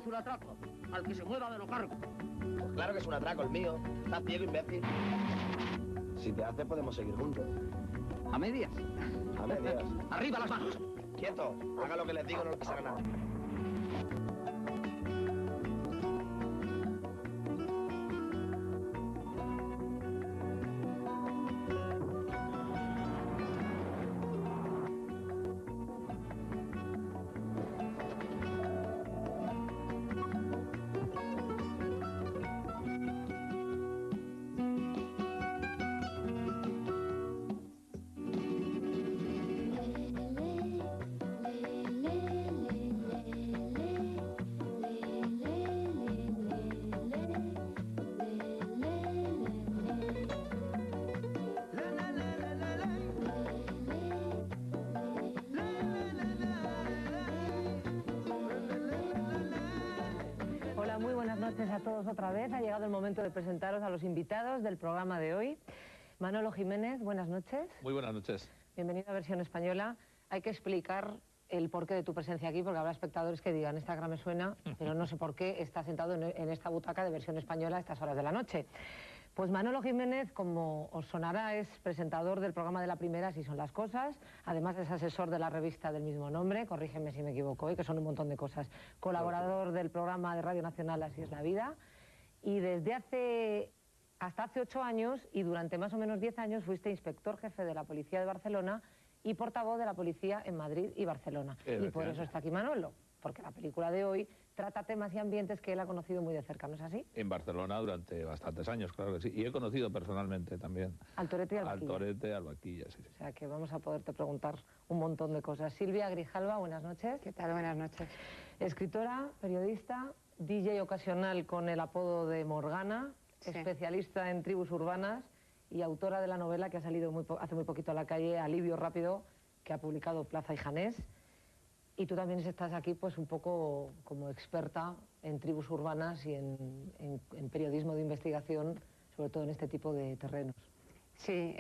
es un atraco. Al que se mueva me lo cargo. Pues claro que es un atraco el mío. Estás ciego, imbécil. Si te hace, podemos seguir juntos. ¿A medias? A medias. ¡Arriba las manos! Quieto. Haga lo que les digo, no les pasará nada. A todos otra vez. Ha llegado el momento de presentaros a los invitados del programa de hoy. Manolo Jiménez, buenas noches. Muy buenas noches. Bienvenido a Versión Española. Hay que explicar el porqué de tu presencia aquí, porque habrá espectadores que digan, esta cara me suena, pero no sé por qué está sentado en esta butaca de Versión Española a estas horas de la noche. Pues Manolo Jiménez, como os sonará, es presentador del programa de La Primera, Así son las cosas. Además es asesor de la revista del mismo nombre, corrígeme si me equivoco, que son un montón de cosas. Colaborador del programa de Radio Nacional Así es la vida. Y desde hasta hace 8 años y durante más o menos 10 años fuiste inspector jefe de la Policía de Barcelona y portavoz de la Policía en Madrid y Barcelona. Y por eso está aquí Manolo, porque la película de hoy trata temas y ambientes que él ha conocido muy de cerca, ¿no es así? En Barcelona durante bastantes años, claro que sí. Y he conocido personalmente también al Torete y al Vaquilla. Al Torete, al Vaquilla, sí. O sea que vamos a poderte preguntar un montón de cosas. Silvia Grijalva, buenas noches. ¿Qué tal? Buenas noches. Escritora, periodista, DJ ocasional con el apodo de Morgana, sí. Especialista en tribus urbanas y autora de la novela que ha salido hace muy poquito a la calle, Alivio Rápido, que ha publicado Plaza y Janés. Y tú también estás aquí pues un poco como experta en tribus urbanas y en periodismo de investigación, sobre todo en este tipo de terrenos. Sí,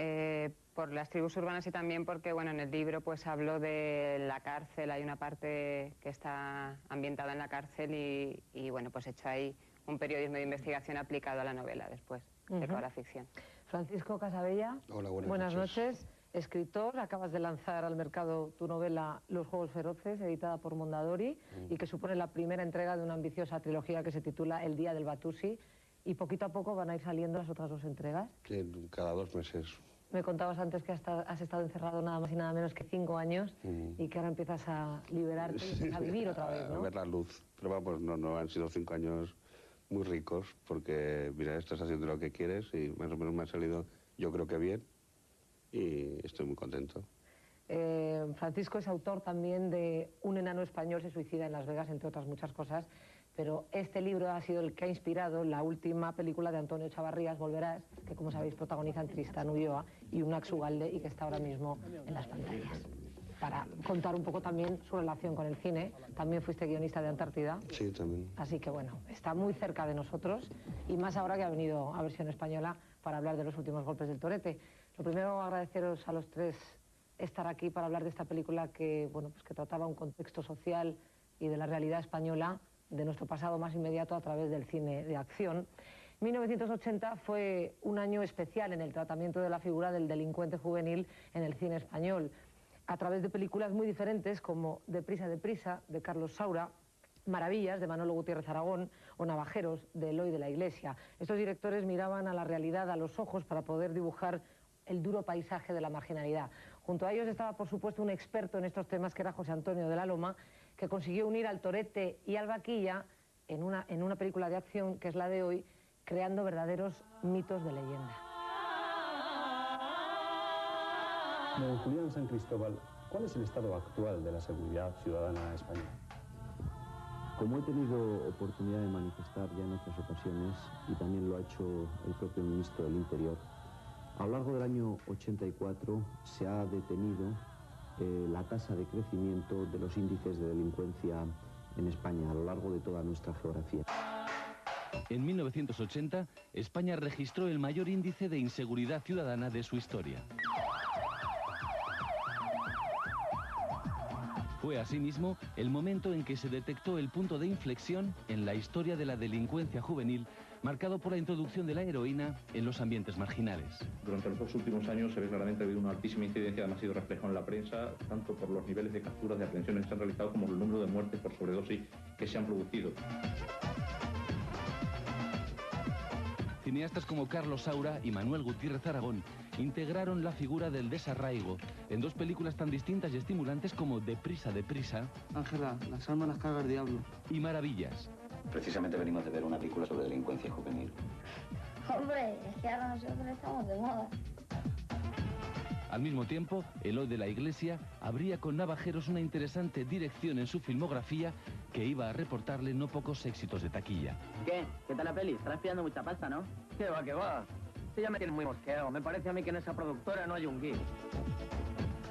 por las tribus urbanas y también porque, bueno, en el libro pues hablo de la cárcel, hay una parte que está ambientada en la cárcel y bueno, pues he hecho ahí un periodismo de investigación aplicado a la novela después, de toda la ficción. Francisco Casabella. Hola, buenas noches. Escritor, acabas de lanzar al mercado tu novela Los Juegos Feroces, editada por Mondadori, y que supone la primera entrega de una ambiciosa trilogía que se titula El Día del Batusi, y poquito a poco van a ir saliendo las otras 2 entregas. Sí, cada 2 meses. Me contabas antes que has estado encerrado nada más y nada menos que 5 años y que ahora empiezas a liberarte y a vivir otra vez, ¿no? A ver la luz. Pero vamos, no han sido 5 años muy ricos, porque mira, estás haciendo lo que quieres y más o menos me ha salido, yo creo que bien, y estoy muy contento. Francisco es autor también de Un enano español se suicida en Las Vegas, entre otras muchas cosas, pero este libro ha sido el que ha inspirado la última película de Antonio Chavarrías, Volverás, que como sabéis protagonizan Tristán Ulloa y Unax Ugalde y que está ahora mismo en las pantallas. Para contar un poco también su relación con el cine, también fuiste guionista de Antártida. Sí, también. Así que bueno, está muy cerca de nosotros y más ahora que ha venido a Versión Española para hablar de los últimos golpes del Torete. Lo primero, agradeceros a los 3 estar aquí para hablar de esta película que, bueno, pues que trataba un contexto social y de la realidad española, de nuestro pasado más inmediato a través del cine de acción. 1980 fue un año especial en el tratamiento de la figura del delincuente juvenil en el cine español, a través de películas muy diferentes como Deprisa, deprisa, de Carlos Saura, Maravillas, de Manolo Gutiérrez Aragón, o Navajeros, de Eloy de la Iglesia. Estos directores miraban a la realidad a los ojos para poder dibujar el duro paisaje de la marginalidad. Junto a ellos estaba, por supuesto, un experto en estos temas que era José Antonio de la Loma, que consiguió unir al Torete y al Vaquilla en una película de acción, que es la de hoy, creando verdaderos mitos de leyenda. Don Julián San Cristóbal, ¿cuál es el estado actual de la seguridad ciudadana española? Como he tenido oportunidad de manifestar ya en otras ocasiones, y también lo ha hecho el propio ministro del Interior, a lo largo del año 84 se ha detenido la tasa de crecimiento de los índices de delincuencia en España a lo largo de toda nuestra geografía. En 1980, España registró el mayor índice de inseguridad ciudadana de su historia. Fue asimismo el momento en que se detectó el punto de inflexión en la historia de la delincuencia juvenil, marcado por la introducción de la heroína en los ambientes marginales. Durante los 2 últimos años se ve claramente que ha habido una altísima incidencia, además ha sido reflejado en la prensa, tanto por los niveles de capturas, de aprehensiones que se han realizado, como el número de muertes por sobredosis que se han producido. Cineastas como Carlos Saura y Manuel Gutiérrez Aragón integraron la figura del desarraigo en 2 películas tan distintas y estimulantes como Deprisa, deprisa... Ángela, las almas las caga el diablo. Y Maravillas. Precisamente venimos de ver una película sobre delincuencia juvenil. Hombre, es que ahora nosotros estamos de moda. Al mismo tiempo, Eloy de la Iglesia abría con Navajeros una interesante dirección en su filmografía que iba a reportarle no pocos éxitos de taquilla. ¿Qué? ¿Qué tal la peli? Estarás pillando mucha pasta, ¿no? ¿Qué va, qué va? Sí, ya me tiene muy mosqueado. Me parece a mí que en esa productora no hay un guión.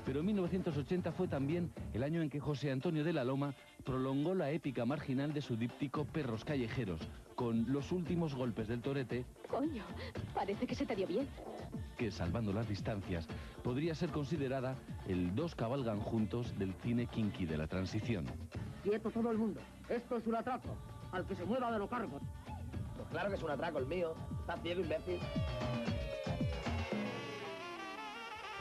Pero 1980 fue también el año en que José Antonio de la Loma prolongó la épica marginal de su díptico Perros callejeros, con Los últimos golpes del torete. Coño, parece que se te dio bien. Que, salvando las distancias, podría ser considerada el Dos cabalgan juntos del cine kinky de la transición. Quieto todo el mundo. Esto es un atraco. Al que se mueva de lo cargo. Pues claro que es un atraco el mío. Estás ciego, imbécil.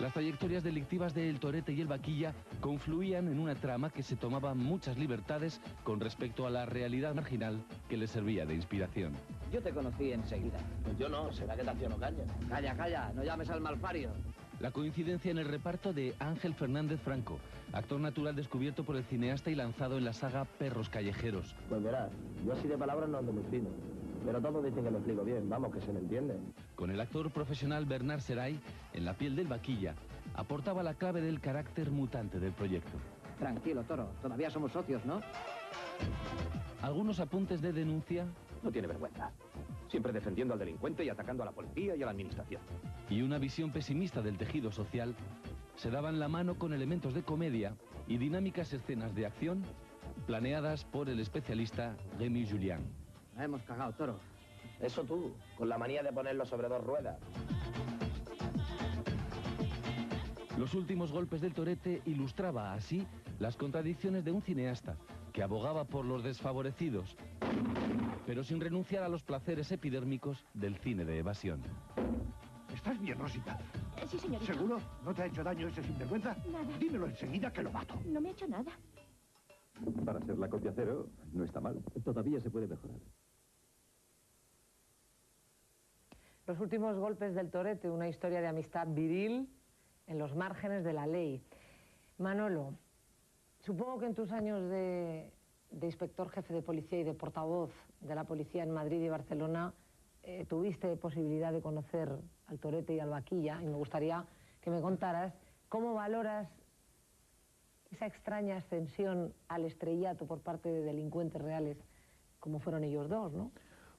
Las trayectorias delictivas de El Torete y El Vaquilla confluían en una trama que se tomaba muchas libertades con respecto a la realidad marginal que les servía de inspiración. Yo te conocí enseguida. Pues yo no, será que te hacía no caña. Calla, calla, no llames al malfario. La coincidencia en el reparto de Ángel Fernández Franco, actor natural descubierto por el cineasta y lanzado en la saga Perros callejeros. Pues verás, yo así de palabras no ando muy fino. Pero todos dicen que lo explico bien, vamos, que se me entiende. Con el actor profesional Bernard Seray, en la piel del Vaquilla, aportaba la clave del carácter mutante del proyecto. Tranquilo, Toro, todavía somos socios, ¿no? Algunos apuntes de denuncia. No tiene vergüenza. Siempre defendiendo al delincuente y atacando a la policía y a la administración. Y una visión pesimista del tejido social se daban la mano con elementos de comedia y dinámicas escenas de acción planeadas por el especialista Rémy Julian. La hemos cagado, Toro. Eso tú, con la manía de ponerlo sobre 2 ruedas. Los últimos golpes del Torete ilustraba así las contradicciones de un cineasta que abogaba por los desfavorecidos, pero sin renunciar a los placeres epidérmicos del cine de evasión. ¿Estás bien, Rosita? Sí, señorita. ¿Seguro? ¿No te ha hecho daño ese sinvergüenza? Nada. Dímelo enseguida que lo mato. No me ha hecho nada. Para ser la copia cero, no está mal. Todavía se puede mejorar. Los últimos golpes del Torete, una historia de amistad viril en los márgenes de la ley. Manolo, supongo que en tus años de inspector jefe de policía y de portavoz de la policía en Madrid y Barcelona, tuviste posibilidad de conocer al Torete y al Vaquilla, y me gustaría que me contaras cómo valoras esa extraña ascensión al estrellato por parte de delincuentes reales, como fueron ellos dos, ¿no?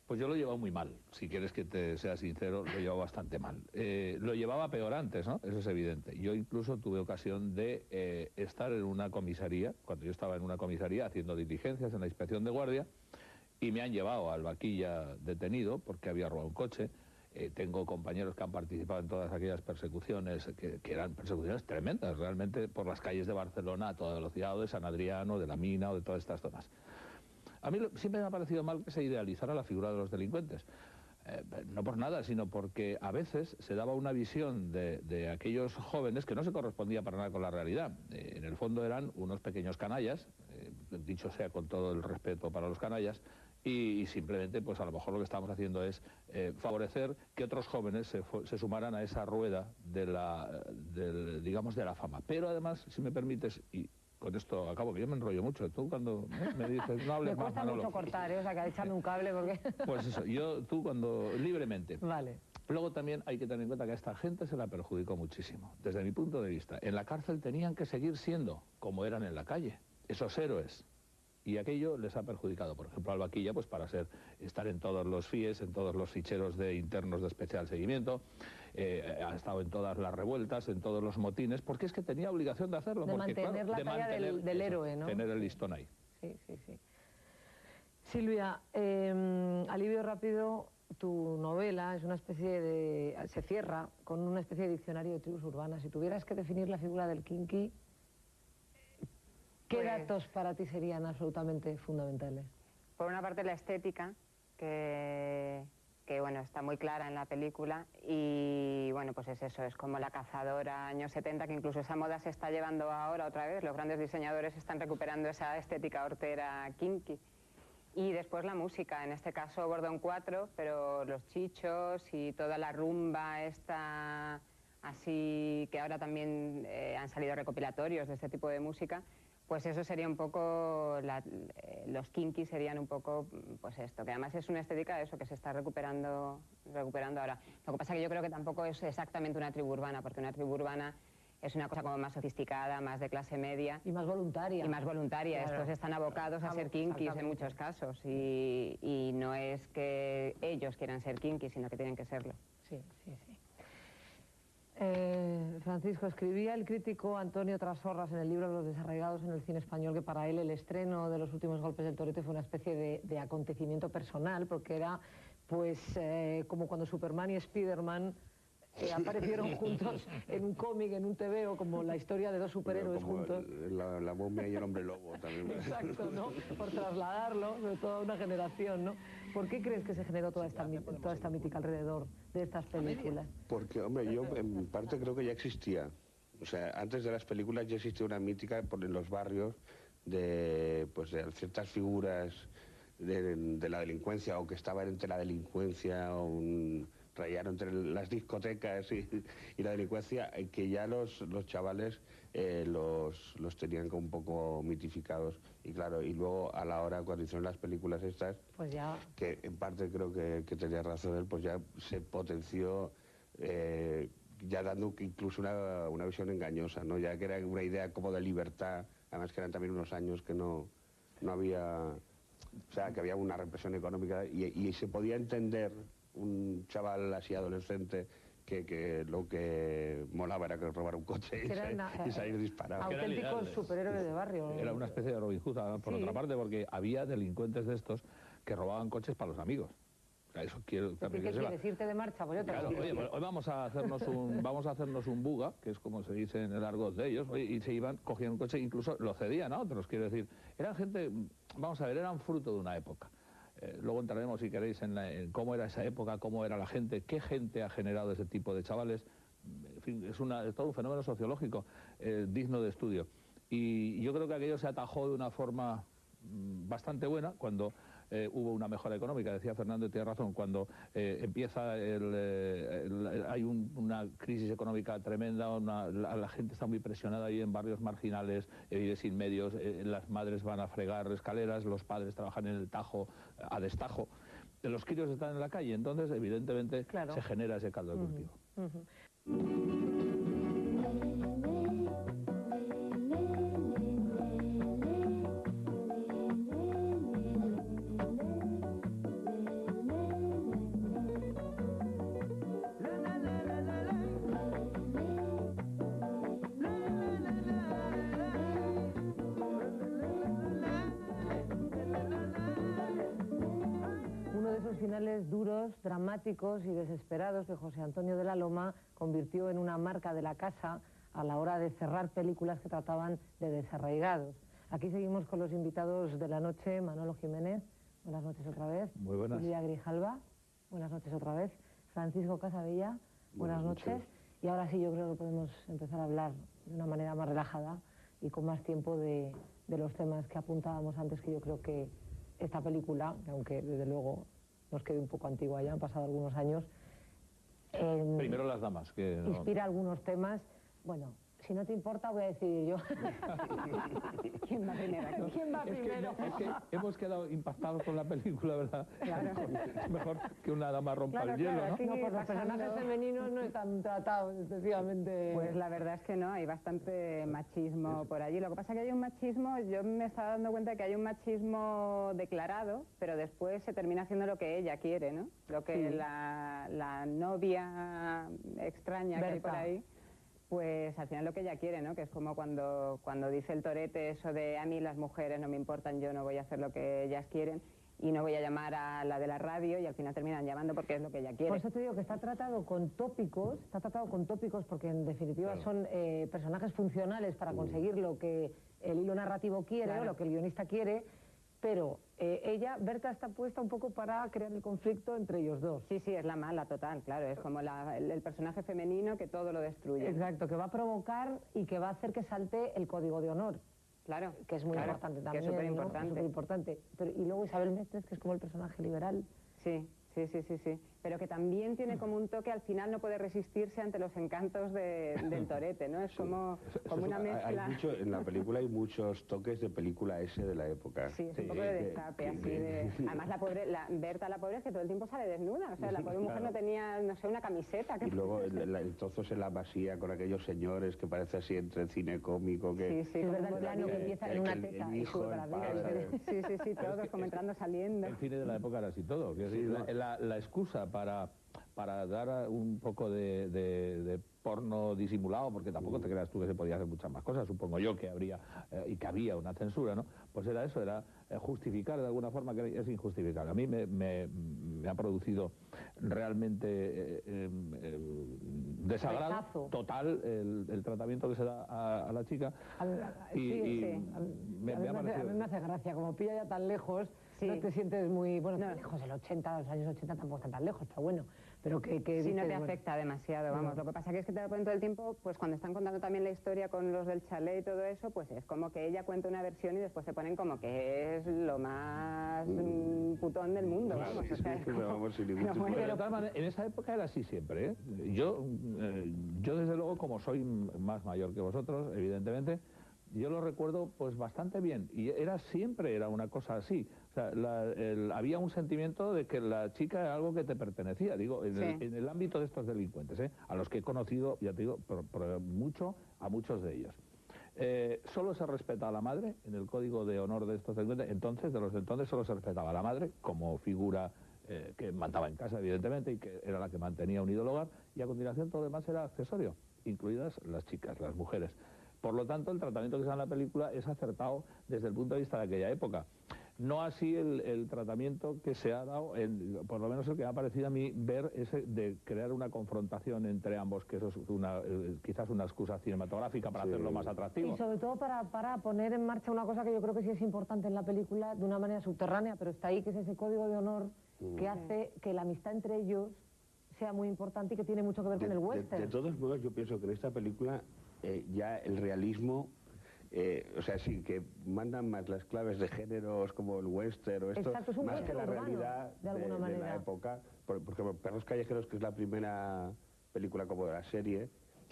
Pues yo lo he llevado muy mal, si quieres que te sea sincero, lo he llevado bastante mal. Lo llevaba peor antes, ¿no? Eso es evidente. Yo incluso tuve ocasión de estar en una comisaría, cuando yo estaba en una comisaría haciendo diligencias en la inspección de guardia, y me han llevado al Vaquilla detenido porque había robado un coche. Tengo compañeros que han participado en todas aquellas persecuciones, que eran persecuciones tremendas, realmente, por las calles de Barcelona a toda velocidad, o de San Adriano, de la Mina o de todas estas zonas. A mí siempre me ha parecido mal que se idealizara la figura de los delincuentes. No por nada, sino porque a veces se daba una visión de aquellos jóvenes que no se correspondía para nada con la realidad. En el fondo eran unos pequeños canallas, dicho sea con todo el respeto para los canallas, y simplemente, pues a lo mejor lo que estamos haciendo es favorecer que otros jóvenes se sumaran a esa rueda digamos, de la fama. Pero además, si me permites, y con esto acabo, que yo me enrollo mucho. Tú cuando me dices, no hables más, Me cuesta Manolo. mucho cortar, o sea, que échame un cable porque... Pues eso, tú cuando, libremente. Vale. Luego también hay que tener en cuenta que a esta gente se la perjudicó muchísimo, desde mi punto de vista. En la cárcel tenían que seguir siendo como eran en la calle, esos héroes. Y aquello les ha perjudicado, por ejemplo, al Vaquilla, pues para estar en todos los FIES, en todos los ficheros de internos de especial seguimiento, ha estado en todas las revueltas, en todos los motines, porque es que tenía obligación de hacerlo. De porque, mantener claro, la talla del héroe, ¿no? Tener el listón ahí. Sí, sí, sí. Silvia, Alivio Rápido, tu novela es una especie de... se cierra con una especie de diccionario de tribus urbanas. Si tuvieras que definir la figura del kinky, ¿Qué Pues, datos para ti serían absolutamente fundamentales? Por una parte la estética, que bueno, está muy clara en la película, y bueno, pues es eso, es como la cazadora años 70, que incluso esa moda se está llevando ahora otra vez, los grandes diseñadores están recuperando esa estética hortera kinky. Y después la música, en este caso Gordon 4, pero los chichos y toda la rumba esta, así que ahora también han salido recopilatorios de este tipo de música, pues eso sería un poco, los kinky serían un poco, pues esto, que además es una estética de eso, que se está recuperando ahora. Lo que pasa es que yo creo que tampoco es exactamente una tribu urbana, porque una tribu urbana es una cosa como más sofisticada, más de clase media. Y más voluntaria. Y más voluntaria. Claro. Estos están abocados a ser kinkis en muchos casos. Y no es que ellos quieran ser kinkis, sino que tienen que serlo. Sí, sí, sí. Francisco, escribía el crítico Antonio Trasorras en el libro Los desarraigados en el cine español que para él el estreno de Los últimos golpes del torete fue una especie de acontecimiento personal, porque era pues como cuando Superman y Spiderman aparecieron juntos en un cómic, en un TVO, como la historia de dos superhéroes como juntos. La momia y el hombre lobo también. Exacto, ¿no? Por trasladarlo de toda una generación, ¿no? ¿Por qué crees que se generó toda esta mítica alrededor de estas películas? Porque, hombre, yo en parte creo que ya existía. O sea, antes de las películas ya existía una mítica en los barrios de ciertas figuras de la delincuencia, o que estaban entre la delincuencia o rayaron entre las discotecas y la delincuencia, que ya los chavales los tenían como un poco mitificados. Y claro, y luego a la hora, cuando hicieron las películas estas, pues ya, que en parte creo que tenía razón él, pues ya se potenció, ya dando incluso una visión engañosa, ¿no? Ya que era una idea como de libertad, además que eran también unos años que no había, o sea, que había una represión económica, y se podía entender un chaval así adolescente que lo que molaba era que robar un coche y salir disparado. Auténticos superhéroes de barrio. Era una especie de Robin Hood, por otra parte, porque había delincuentes de estos que robaban coches para los amigos. Eso quiero también ¿Qué que quieres? ¿Irte de marcha? Pues yo te claro, lo oye, hoy vamos a hacernos un buga, que es como se dice en el argot de ellos, oye, y se iban, cogían un coche, incluso lo cedían a otros, quiero decir. Eran gente, vamos a ver, eran fruto de una época. Luego entraremos, si queréis, en cómo era esa época, cómo era la gente, qué gente ha generado ese tipo de chavales. En fin, es todo un fenómeno sociológico digno de estudio. Y yo creo que aquello se atajó de una forma bastante buena cuando hubo una mejora económica. Decía Fernando, y tiene razón, cuando empieza hay una crisis económica tremenda, la gente está muy presionada ahí en barrios marginales, vive sin medios, las madres van a fregar escaleras, los padres trabajan en el Tajo a destajo, los críos están en la calle, entonces evidentemente claro, se genera ese caldo de cultivo. Finales duros, dramáticos y desesperados que José Antonio de la Loma convirtió en una marca de la casa a la hora de cerrar películas que trataban de desarraigados. Aquí seguimos con los invitados de la noche. Manolo Jiménez, buenas noches otra vez. Muy buenas. Julia Grijalva, buenas noches otra vez. Francisco Casabella, buenas noches. Y ahora sí, yo creo que podemos empezar a hablar de una manera más relajada y con más tiempo de los temas que apuntábamos antes, que yo creo que esta película, aunque desde luego nos quede un poco antigua, ya han pasado algunos años. Primero las damas, que no... Inspira algunos temas. Bueno, si no te importa, voy a decidir yo. ¿Quién va primero? ¿Quién va primero? Es que hemos quedado impactados con la película, ¿verdad? Claro. Es mejor que una dama rompa el hielo, ¿no? No, pues los personajes femeninos no están tratados excesivamente. Pues la verdad es que no, hay bastante machismo por allí. Lo que pasa es que hay un machismo, yo me estaba dando cuenta de que hay un machismo declarado, pero después se termina haciendo lo que ella quiere, ¿no? Lo que la novia extraña que hay por ahí, pues al final lo que ella quiere, ¿no? Que es como cuando dice el torete eso de a mí las mujeres no me importan, yo no voy a hacer lo que ellas quieren. y no voy a llamar a la de la radio, y al final terminan llamando porque es lo que ella quiere. Por eso te digo que está tratado con tópicos porque en definitiva son personajes funcionales para conseguir lo que el hilo narrativo quiere o lo que el guionista quiere, pero Berta está puesta un poco para crear el conflicto entre ellos dos. Sí, es la mala total, claro, es como el personaje femenino que todo lo destruye. Exacto, que va a provocar y que va a hacer que salte el código de honor. Claro. Que es muy importante también, que es súper importante. Y luego Isabel Mestres, que es como el personaje liberal. Sí. Pero que también tiene como un toque, al final no puede resistirse ante los encantos del torete, ¿no? Es como una mezcla. En la película hay muchos toques de película S de la época. Sí, es un poco de destape, así de... Además, Berta, la pobre, es que todo el tiempo sale desnuda. O sea, la pobre mujer no tenía, no sé, una camiseta. Y luego el trozos en la masía con aquellos señores que parece así entre cine cómico. Sí, es verdad, el plano que empieza en una teta y sube para arriba. Sí, todos como entrando, saliendo. El cine de la época era así todo. La excusa para dar un poco de porno disimulado, porque tampoco te creas tú que se podía hacer muchas más cosas, supongo yo que habría y que había una censura, ¿no? Pues era eso, era justificar de alguna forma, que es injustificable. A mí me ha producido realmente desagrado total el tratamiento que se da a la chica. A mí me hace gracia, como pilla ya tan lejos, no te sientes muy... Bueno, tan lejos, los años 80 tampoco están tan lejos, pero bueno, pero que sí, no te afecta demasiado, vamos. Lo que pasa que es que te lo ponen todo el tiempo, pues cuando están contando también la historia con los del chalet y todo eso, pues es como que ella cuenta una versión y después se ponen como que es lo más putón del mundo, vamos. O sea, pero de tal manera, en esa época era así siempre, ¿eh? Yo desde luego, como soy más mayor que vosotros, evidentemente, yo lo recuerdo pues bastante bien, y siempre era una cosa así. O sea, había un sentimiento de que la chica era algo que te pertenecía, digo, en el ámbito de estos delincuentes, a los que he conocido, ya te digo, a muchos de ellos. Solo se respeta a la madre en el código de honor de estos delincuentes. De los de entonces solo se respetaba a la madre como figura que mandaba en casa, evidentemente, y que era la que mantenía unido el hogar, y a continuación todo lo demás era accesorio, incluidas las chicas, las mujeres. Por lo tanto, el tratamiento que se da en la película es acertado desde el punto de vista de aquella época. No así el tratamiento que se ha dado, por lo menos el que me ha parecido a mí ver ese de crear una confrontación entre ambos, que eso es quizás una excusa cinematográfica para hacerlo más atractivo. Y sobre todo para poner en marcha una cosa que yo creo que sí es importante en la película, de una manera subterránea, pero está ahí, que es ese código de honor que hace que la amistad entre ellos sea muy importante y que tiene mucho que ver con el western. De todos modos, yo pienso que en esta película ya el realismo... o sea, sí, que mandan más las claves de géneros como el western o esto, exacto, más que la realidad de la época. Porque Perros Callejeros, que es la primera película como de la serie,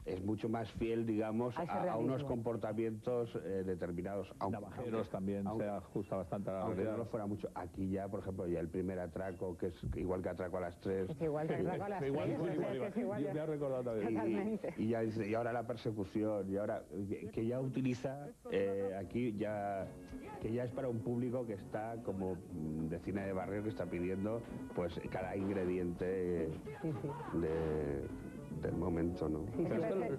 es mucho más fiel, digamos, a unos comportamientos determinados. Navajeros también se ajusta bastante a la realidad. realidad. No lo fuera mucho. Aquí ya, por ejemplo, ya el primer atraco, que es igual que Atraco a las 3. Es igual que Atraco a las 3. Yo me ha recordado también. Y ahora la persecución, y ahora que ya utiliza aquí ya... que ya es para un público que está como de cine de barrio, que está pidiendo pues cada ingrediente del momento, ¿no? Sí,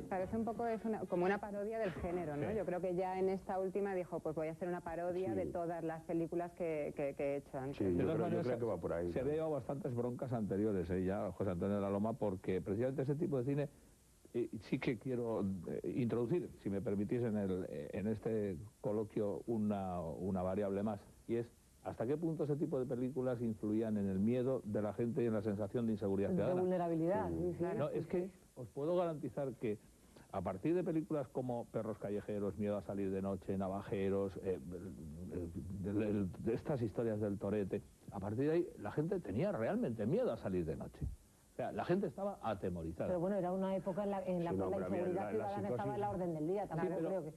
parece un poco como una parodia del género, ¿no? Yo creo que ya en esta última dijo, pues voy a hacer una parodia de todas las películas que he hecho antes. Sí, yo creo que va por ahí. Se había llevado bastantes broncas anteriores, ya José Antonio de la Loma, porque precisamente ese tipo de cine sí que quiero introducir, si me permitís, en este coloquio una variable más, y es hasta qué punto ese tipo de películas influían en el miedo de la gente y en la sensación de inseguridad ciudadana. De vulnerabilidad. No, es que os puedo garantizar que a partir de películas como Perros Callejeros, Miedo a salir de noche, Navajeros, de estas historias del torete, a partir de ahí la gente tenía realmente miedo a salir de noche. O sea, la gente estaba atemorizada. Pero bueno, era una época en la cual la inseguridad ciudadana estaba en la orden del día. También creo que...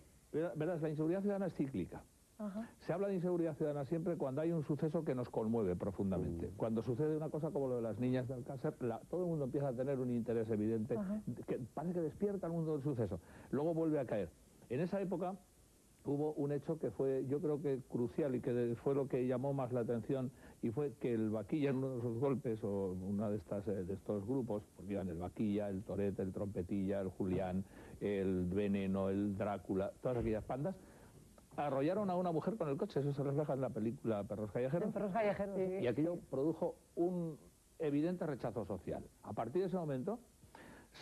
Verás, la inseguridad ciudadana es cíclica. Ajá. Se habla de inseguridad ciudadana siempre cuando hay un suceso que nos conmueve profundamente. Cuando sucede una cosa como lo de las niñas de Alcácer, todo el mundo empieza a tener un interés evidente, que parece que despierta el mundo del suceso. Luego vuelve a caer. En esa época hubo un hecho que fue, yo creo que crucial, y que fue lo que llamó más la atención, y fue que el Vaquilla, en uno de esos golpes, o una de estos grupos, porque iban el Vaquilla, el Torete, el Trompetilla, el Julián, el Veneno, el Drácula, todas aquellas pandas, arrollaron a una mujer con el coche, eso se refleja en la película Perros Callejeros. Perros Callejeros, sí. Y aquello produjo un evidente rechazo social. A partir de ese momento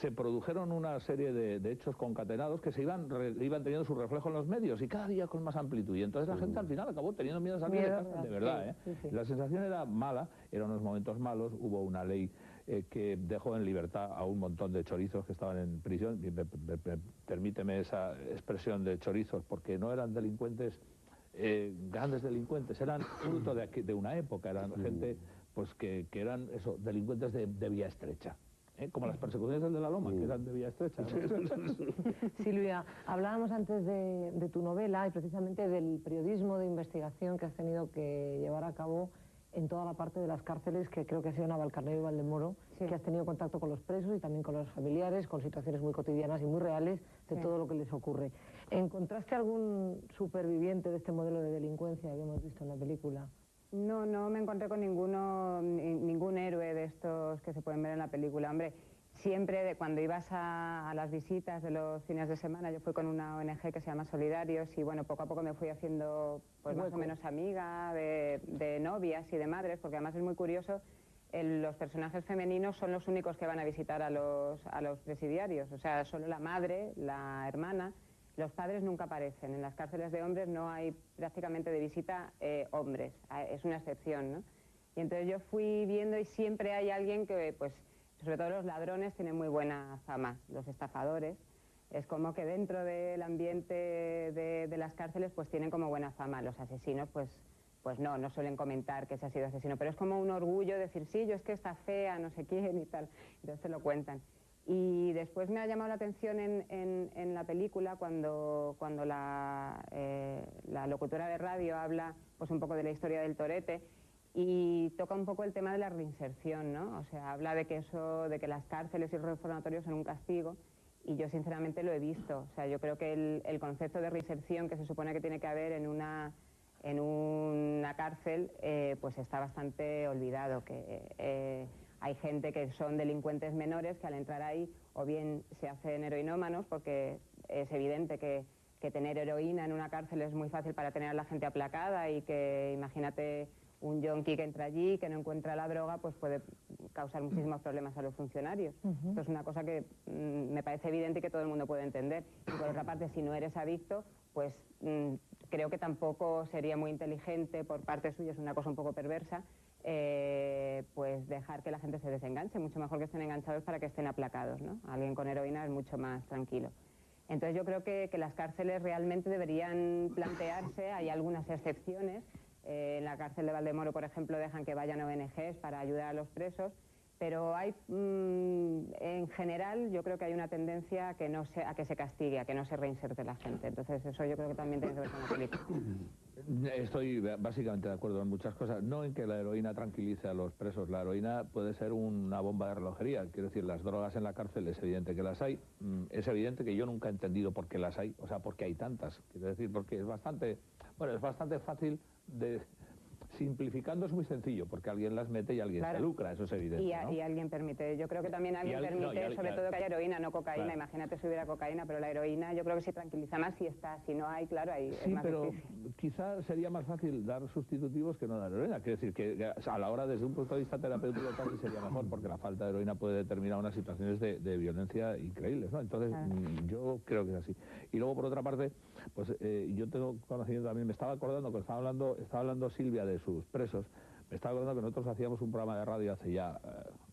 se produjeron una serie de hechos concatenados que se iban teniendo su reflejo en los medios y cada día con más amplitud. Y entonces la gente al final acabó teniendo miedo a salir de casa, de verdad. La sensación era mala, eran unos momentos malos, hubo una ley que dejó en libertad a un montón de chorizos que estaban en prisión. Y permíteme esa expresión de chorizos, porque no eran delincuentes, grandes delincuentes, eran fruto de una época, eran gente pues que eran eso, delincuentes de vía estrecha. Como las persecuciones del de la Loma, que eran de vía estrecha, ¿no? Silvia, hablábamos antes de tu novela y precisamente del periodismo de investigación que has tenido que llevar a cabo en toda la parte de las cárceles, que creo que ha sido Navalcarnero y Valdemoro, que has tenido contacto con los presos y también con los familiares, con situaciones muy cotidianas y muy reales de todo lo que les ocurre. ¿Encontraste algún superviviente de este modelo de delincuencia que hemos visto en la película? No, no me encontré con ningún héroe de estos que se pueden ver en la película. Hombre, siempre cuando ibas a las visitas de los fines de semana, yo fui con una ONG que se llama Solidarios y bueno, poco a poco me fui haciendo pues más o menos amiga de novias y de madres, porque además es muy curioso, los personajes femeninos son los únicos que van a visitar a los presidiarios, o sea, solo la madre, la hermana. Los padres nunca aparecen. En las cárceles de hombres no hay prácticamente de visita hombres. Es una excepción, ¿no? Y entonces yo fui viendo y siempre hay alguien que, pues, sobre todo los ladrones tienen muy buena fama, los estafadores. Es como que dentro del ambiente de las cárceles pues tienen como buena fama. Los asesinos pues no suelen comentar que se ha sido asesino, pero es como un orgullo decir, sí, yo es que está fea, no sé quién y tal. Entonces te lo cuentan. Y después me ha llamado la atención en la película cuando la locutora de radio habla pues un poco de la historia del torete y toca un poco el tema de la reinserción, ¿no? O sea, habla de que las cárceles y los reformatorios son un castigo y yo sinceramente lo he visto. O sea, yo creo que el concepto de reinserción que se supone que tiene que haber en una cárcel pues está bastante olvidado, que hay gente que son delincuentes menores que al entrar ahí o bien se hacen heroinómanos, porque es evidente que tener heroína en una cárcel es muy fácil para tener a la gente aplacada y que imagínate un yonki que entra allí, que no encuentra la droga, pues puede causar muchísimos problemas a los funcionarios. Esto es una cosa que me parece evidente y que todo el mundo puede entender. Y por otra parte, si no eres adicto, pues creo que tampoco sería muy inteligente por parte suya, es una cosa un poco perversa, pues dejar que la gente se desenganche. Mucho mejor que estén enganchados para que estén aplacados, ¿no? Alguien con heroína es mucho más tranquilo. Entonces yo creo que las cárceles realmente deberían plantearse, hay algunas excepciones, en la cárcel de Valdemoro, por ejemplo, dejan que vayan ONGs para ayudar a los presos, pero hay, en general, yo creo que hay una tendencia a que se castigue, a que no se reinserte la gente. Entonces eso yo creo que también tiene que ver con la película. Estoy básicamente de acuerdo en muchas cosas, no en que la heroína tranquilice a los presos. La heroína puede ser una bomba de relojería, quiero decir, las drogas en la cárcel es evidente que las hay, es evidente que yo nunca he entendido por qué las hay, o sea, por qué hay tantas, quiero decir, porque es bastante fácil de... Simplificando es muy sencillo, porque alguien las mete y alguien se lucra, eso es evidente. Y alguien permite, yo creo que también alguien permite, sobre todo que haya heroína, no cocaína. Claro. Imagínate si hubiera cocaína, pero la heroína yo creo que se tranquiliza más si está, si no hay, claro, ahí sí, es más pero difícil. Quizás sería más fácil dar sustitutivos que no dar heroína. Quiero decir que a la hora, desde un punto de vista terapéutico, casi sería mejor, porque la falta de heroína puede determinar unas situaciones de violencia increíbles, ¿no? Entonces, yo creo que es así. Y luego, por otra parte, pues yo tengo conocimiento también, me estaba acordando, que estaba hablando Silvia de sus presos, me estaba acordando que nosotros hacíamos un programa de radio hace ya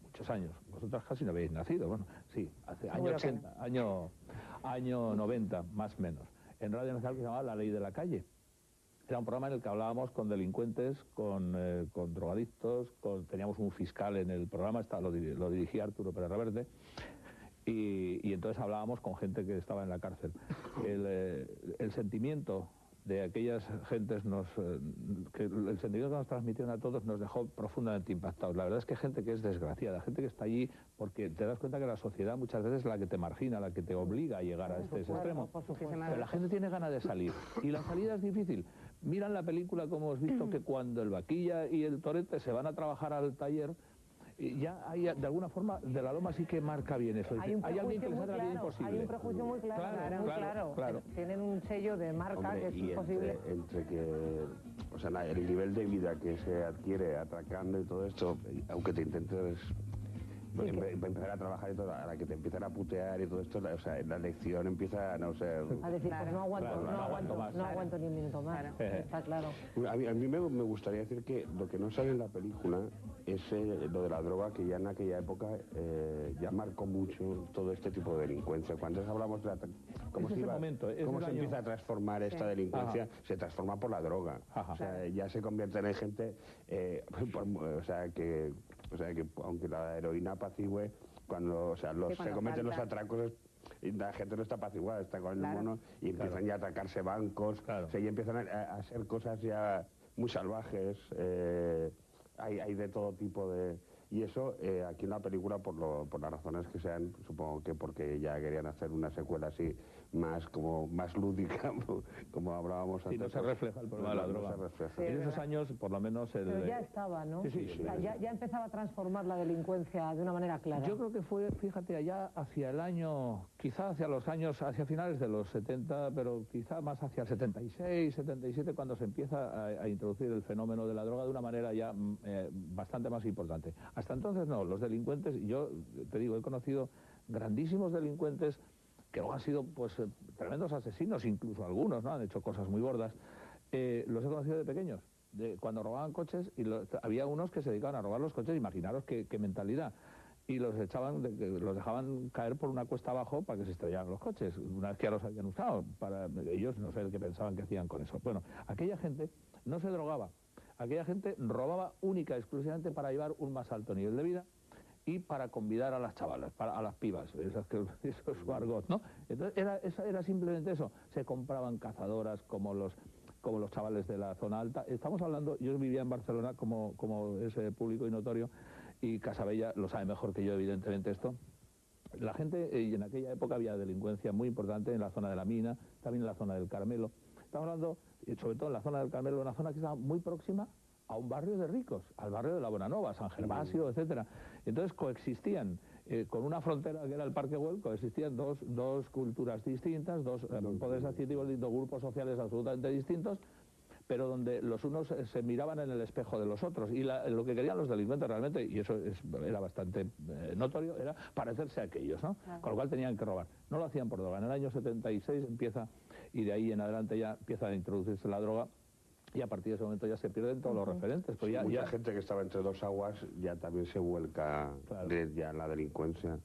muchos años. Vosotras casi no habéis nacido, bueno, sí, hace año 80, año 90, más o menos, en Radio Nacional, que se llamaba La Ley de la Calle. Era un programa en el que hablábamos con delincuentes, con drogadictos, teníamos un fiscal en el programa, lo dirigía Arturo Pérez Reverte, y entonces hablábamos con gente que estaba en la cárcel. El sentimiento de aquellas gentes el sentimiento que nos transmitieron a todos nos dejó profundamente impactados. La verdad es que hay gente que es desgraciada, gente que está allí porque te das cuenta que la sociedad muchas veces es la que te margina, la que te obliga a llegar a este extremo. Pero la gente tiene ganas de salir y la salida es difícil. Mira en la película como hemos visto que cuando el vaquilla y el torete se van a trabajar al taller, ya hay, de alguna forma, de la Loma sí que marca bien eso. Hay alguien que les hace la vida imposible. Hay un prejuicio muy claro, muy claro. Tienen un sello de marca. Hombre, que es y imposible. entre que, o sea, el nivel de vida que se adquiere atracando y todo esto, aunque te intentes empezar a trabajar y todo, a la que te empiezan a putear y todo esto, o sea, la lección empieza a no ser... A decir, pues no aguanto ni un minuto más, está claro. A mí me gustaría decir que lo que no sale en la película es lo de la droga, que ya en aquella época ya marcó mucho todo este tipo de delincuencia. Cuando hablamos de cómo se empieza a transformar esta delincuencia, se transforma por la droga. O sea, ya se convierten en gente, o sea, que aunque la heroína apacigüe, cuando se cometen los atracos, y la gente no está apaciguada, está con el mono y empiezan ya a atracarse bancos, o sea, y empiezan a hacer cosas ya muy salvajes, hay de todo tipo de... Y eso, aquí en la película, por las razones que sean, supongo que porque ya querían hacer una secuela así, más lúdica, como hablábamos antes. Y no se refleja el problema de la droga. En esos años, por lo menos... Pero ya estaba, ¿no? Ya empezaba a transformar la delincuencia de una manera clara. Yo creo que fue, fíjate, allá hacia el año, quizá hacia finales de los 70, pero quizá más hacia el 76, 77, cuando se empieza a introducir el fenómeno de la droga de una manera ya bastante más importante. Hasta entonces no, los delincuentes, yo te digo, he conocido grandísimos delincuentes que luego han sido pues tremendos asesinos, incluso algunos, ¿no? Han hecho cosas muy gordas. Los he conocido de pequeños, cuando robaban coches, y había unos que se dedicaban a robar los coches, imaginaros qué mentalidad. Y los dejaban caer por una cuesta abajo para que se estrellaran los coches, una vez que ya los habían usado, para ellos no sé qué pensaban que hacían con eso. Bueno, aquella gente no se drogaba, aquella gente robaba única y exclusivamente para llevar un más alto nivel de vida y para convidar a las chavalas, a las pibas, eso es su argot, ¿no? Entonces era simplemente eso, se compraban cazadoras como los chavales de la zona alta. Estamos hablando, yo vivía en Barcelona, como es público y notorio, y Casabella lo sabe mejor que yo, evidentemente, esto. La gente, y en aquella época había delincuencia muy importante en la zona de la Mina, también en la zona del Carmelo. Estamos hablando, sobre todo en la zona del Carmelo, una zona que estaba muy próxima a un barrio de ricos, al barrio de la Bonanova, San Gervasio, etcétera. Entonces coexistían, con una frontera que era el Parque Güell, coexistían dos culturas distintas, dos poderes adquisitivos, dos grupos sociales absolutamente distintos, pero donde los unos se miraban en el espejo de los otros. Y lo que querían los delincuentes realmente, y eso era bastante notorio, era parecerse a aquellos, ¿no? Con lo cual tenían que robar. No lo hacían por droga. En el año 76 empieza, y de ahí en adelante ya empieza a introducirse la droga, y a partir de ese momento ya se pierden todos los referentes. Pues mucha gente que estaba entre dos aguas ya también se vuelca ya en la delincuencia.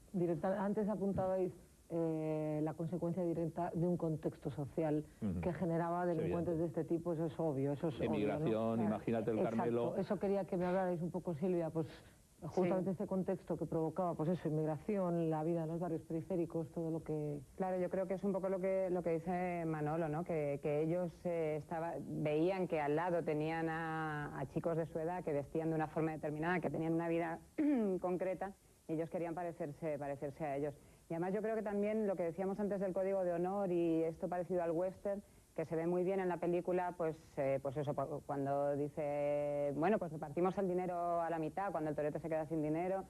Antes apuntabais la consecuencia directa de un contexto social que generaba delincuentes de este tipo, eso es obvio. Emigración, ¿no? Imagínate el Carmelo. Exacto, eso quería que me hablarais un poco, Silvia, pues justamente este contexto que provocaba, pues eso, inmigración, la vida en los barrios periféricos, todo lo que... Claro, yo creo que es un poco lo que dice Manolo, ¿no? Que ellos veían que al lado tenían a chicos de su edad que vestían de una forma determinada, que tenían una vida concreta, y ellos querían parecerse a ellos. Y además yo creo que también lo que decíamos antes del código de honor y esto parecido al western, que se ve muy bien en la película, pues eso, cuando dice, bueno, pues repartimos el dinero a la mitad, cuando el torete se queda sin dinero,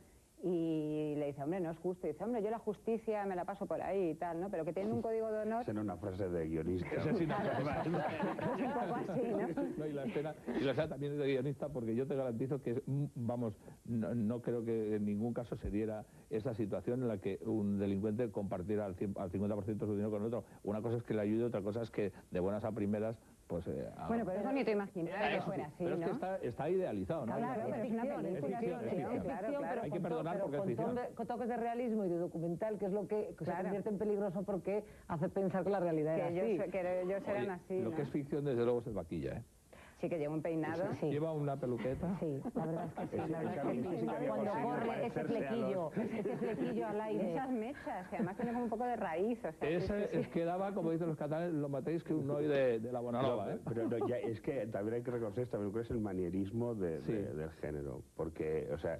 y le dice, hombre, no es justo. Y dice, hombre, yo la justicia me la paso por ahí y tal, ¿no? Pero que tienen un código de honor... Esa era una frase de guionista. Es un poco así, ¿no? No, y la escena también es de guionista, porque yo te garantizo que, vamos, no creo que en ningún caso se diera esa situación en la que un delincuente compartiera al 50% su dinero con otro. Una cosa es que le ayude, otra cosa es que de buenas a primeras, pues... bueno, pero es bonito imaginar que fuera así, pero ¿no? es que está idealizado, ¿no? Claro, pero es una película, claro. Hay que perdonar porque es ficción. Con toques de realismo y de documental, que es lo que se convierte en peligroso porque hace pensar que la realidad es así. Que ellos eran así, Lo que es ficción, desde luego, es vaquilla, ¿eh? Sí, que lleva un peinado. Sí. Lleva una peluqueta. Sí, la verdad es que sí. La verdad es que sí. Cuando corre ese flequillo al aire. Esas mechas, que además tienen como un poco de raíz. O sea, es que daba, como dicen los catalanes, lo matéis que un noi de la Bonanova, ¿eh? Pero no, ya, es que también hay que reconocer esta película es el manierismo del género. Porque, o sea...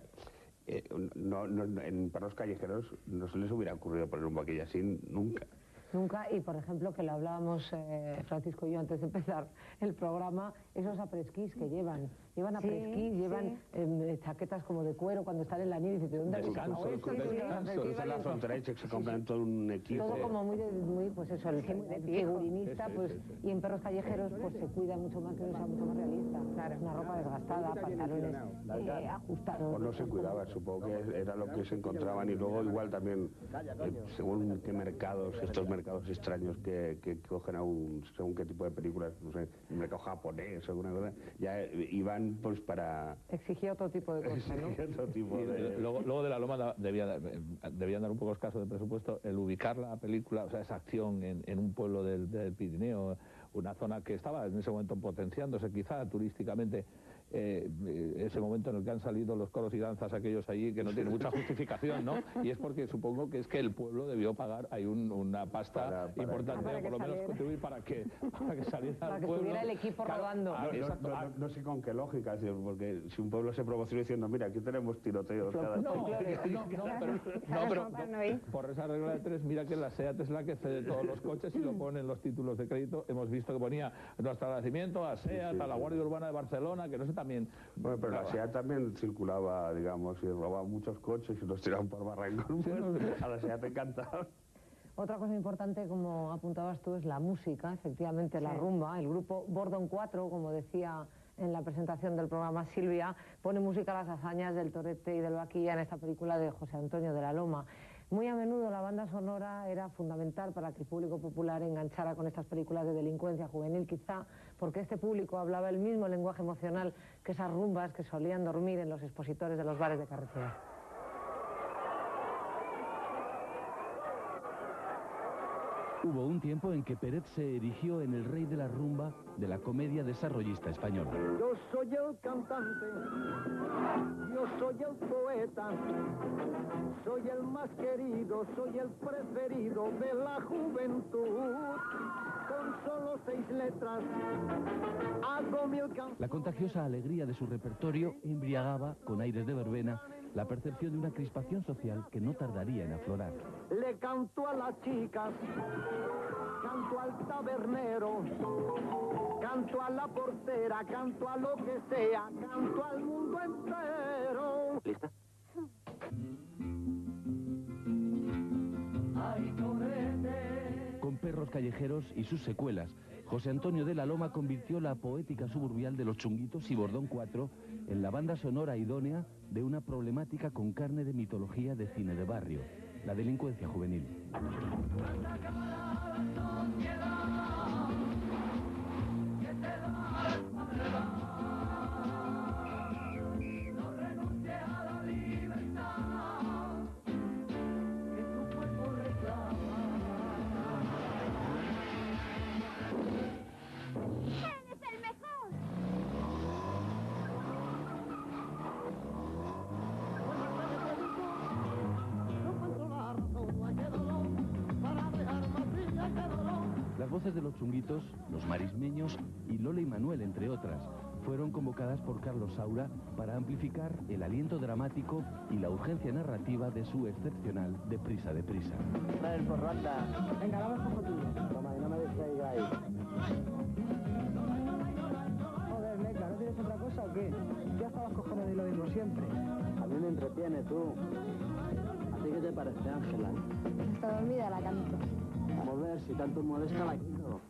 en perros callejeros no se les hubiera ocurrido poner un vaquilla así nunca. Nunca, y por ejemplo, que lo hablábamos Francisco y yo antes de empezar el programa, esos apresquís que llevan apresquís, llevan chaquetas como de cuero cuando están en la nieve, y dices, ¿de dónde has sacado esto? Es la frontera y se compran todo un equipo. Todo como muy pues eso, el figurinista, pues, y en perros callejeros pues se cuida mucho más, que sea mucho más realista. Claro. Una ropa desgastada, pantalones ajustados. Pues no se cuidaba, supongo que era lo que se encontraban, y luego igual también, según qué mercados, estos mercados extraños que cogen según qué tipo de películas, no sé, el mercado japonés o alguna cosa, ya iban pues para... Exigía otro tipo de cosas, ¿no? Otro tipo de... Luego de la Loma debían dar un poco escaso de presupuesto el ubicar la película, o sea, esa acción en un pueblo del Pirineo, una zona que estaba en ese momento potenciándose quizá turísticamente, ese momento en el que han salido los coros y danzas aquellos allí, que no tiene mucha justificación, ¿no? Y es porque supongo que es que el pueblo debió pagar ahí una pasta importante, por lo menos contribuir para que saliera para al que pueblo. estuviera el equipo rodando. No sé con qué lógica, porque si un pueblo se promociona diciendo, mira, aquí tenemos tiroteos cada... pero por esa regla de tres, mira que la SEAT es la que cede todos los coches y lo pone en los títulos de crédito. Hemos visto que ponía nuestro agradecimiento a SEAT, a la Guardia Urbana de Barcelona, que no sé también... Bueno, pero la SEAT también circulaba, digamos, y robaba muchos coches y los tiraban por barrancos. A la SEAT encantaba. Otra cosa importante, como apuntabas tú, es la música, efectivamente, la rumba. El grupo Bordón 4, como decía en la presentación del programa Silvia, pone música a las hazañas del Torete y del Vaquilla en esta película de José Antonio de la Loma. Muy a menudo la banda sonora era fundamental para que el público popular enganchara con estas películas de delincuencia juvenil, quizá porque este público hablaba el mismo lenguaje emocional que esas rumbas que solían dormir en los expositores de los bares de carretera. Hubo un tiempo en que Peret se erigió en el rey de la rumba de la comedia desarrollista española. Yo soy el cantante, yo soy el poeta, soy el más querido, soy el preferido de la juventud. Con solo 6 letras hago 1000 canciones. La contagiosa alegría de su repertorio embriagaba, con aires de verbena, la percepción de una crispación social que no tardaría en aflorar. Le canto a las chicas, canto al tabernero, canto a la portera, canto a lo que sea, canto al mundo entero. ¿Lista? Con Perros callejeros y sus secuelas, José Antonio de la Loma convirtió la poética suburbial de Los Chunguitos y Bordón 4 en la banda sonora idónea de una problemática con carne de mitología de cine de barrio, la delincuencia juvenil. Las voces de Los Chunguitos, Los Marismeños y Lola y Manuel, entre otras, fueron convocadas por Carlos Saura para amplificar el aliento dramático y la urgencia narrativa de su excepcional Deprisa, deprisa. Ven, por rata. Venga, vamos un poquito. Toma, no me distraigáis. Joder, Meca, ¿no tienes otra cosa o qué? Ya estabas cojones de lo mismo siempre. A mí me entretiene, tú. ¿A ti qué te parece, Ángela? Está dormida, la canto. Vamos a ver, si tanto molesta la quito.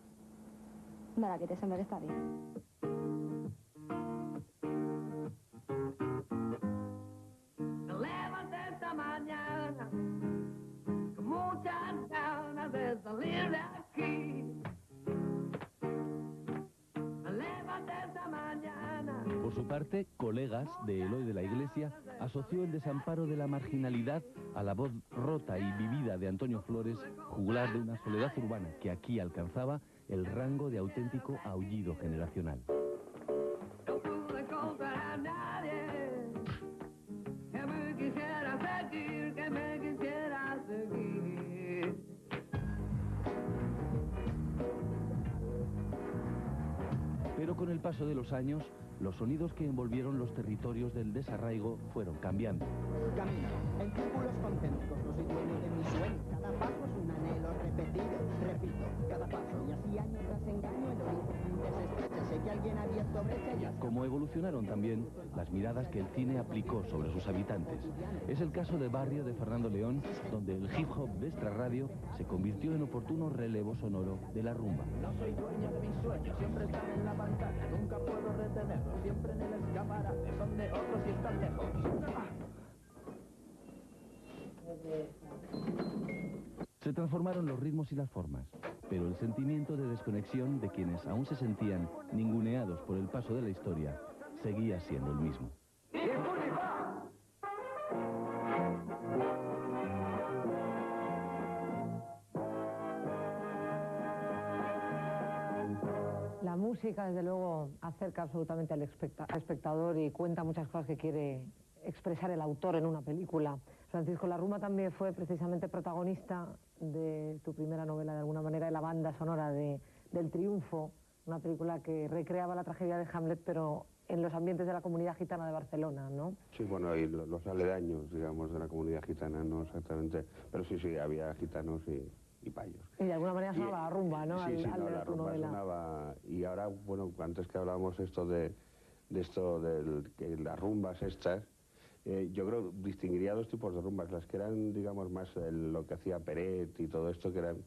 No la quites, hombre, que está bien. Me levanté esta mañana con muchas ganas de salir de aquí. Me levanté esta mañana. Por su parte, Colegas, de Eloy de la Iglesia, asoció el desamparo de la marginalidad a la voz rota y vivida de Antonio Flores, juglar de una soledad urbana que aquí alcanzaba el rango de auténtico aullido generacional. No pude encontrar a nadie que me quisiera seguir, que me quisiera seguir. Pero Pero con el paso de los años, los sonidos que envolvieron los territorios del desarraigo fueron cambiando. Camino en círculos concéntricos, no soy dueño de mi sueño. Cada paso es un anhelo repetido, repito cada paso. Y así año tras engaño, el horizonte se estrecha. Sé que alguien ha abierto brecha y Como evolucionaron también las miradas que el cine aplicó sobre sus habitantes. Es el caso de Barrio de Fernando León, donde el hip hop de Extrarradio se convirtió en oportuno relevo sonoro de la rumba. No soy dueño de mis sueños, siempre están en la pantalla, nunca puedo retenerlos, siempre en el escaparate, son de otros y están lejos. Se transformaron los ritmos y las formas, pero el sentimiento de desconexión de quienes aún se sentían ninguneados por el paso de la historia seguía siendo el mismo. La música, desde luego, acerca absolutamente al espectador y cuenta muchas cosas que quiere expresar el autor en una película. Francisco, la rumba también fue precisamente protagonista de tu primera novela, de alguna manera, de la banda sonora del Triunfo, una película que recreaba la tragedia de Hamlet, pero en los ambientes de la comunidad gitana de Barcelona, ¿no? Sí, bueno, y los aledaños, digamos, de la comunidad gitana, no exactamente, pero sí, había gitanos y payos. Y de alguna manera sonaba la rumba, ¿no? Sí, al la tu rumba novela. sonaba. Y ahora, bueno, antes que hablábamos de que las rumbas estas, yo creo distinguiría dos tipos de rumbas, las que eran, digamos, más lo que hacía Peret y todo esto, que eran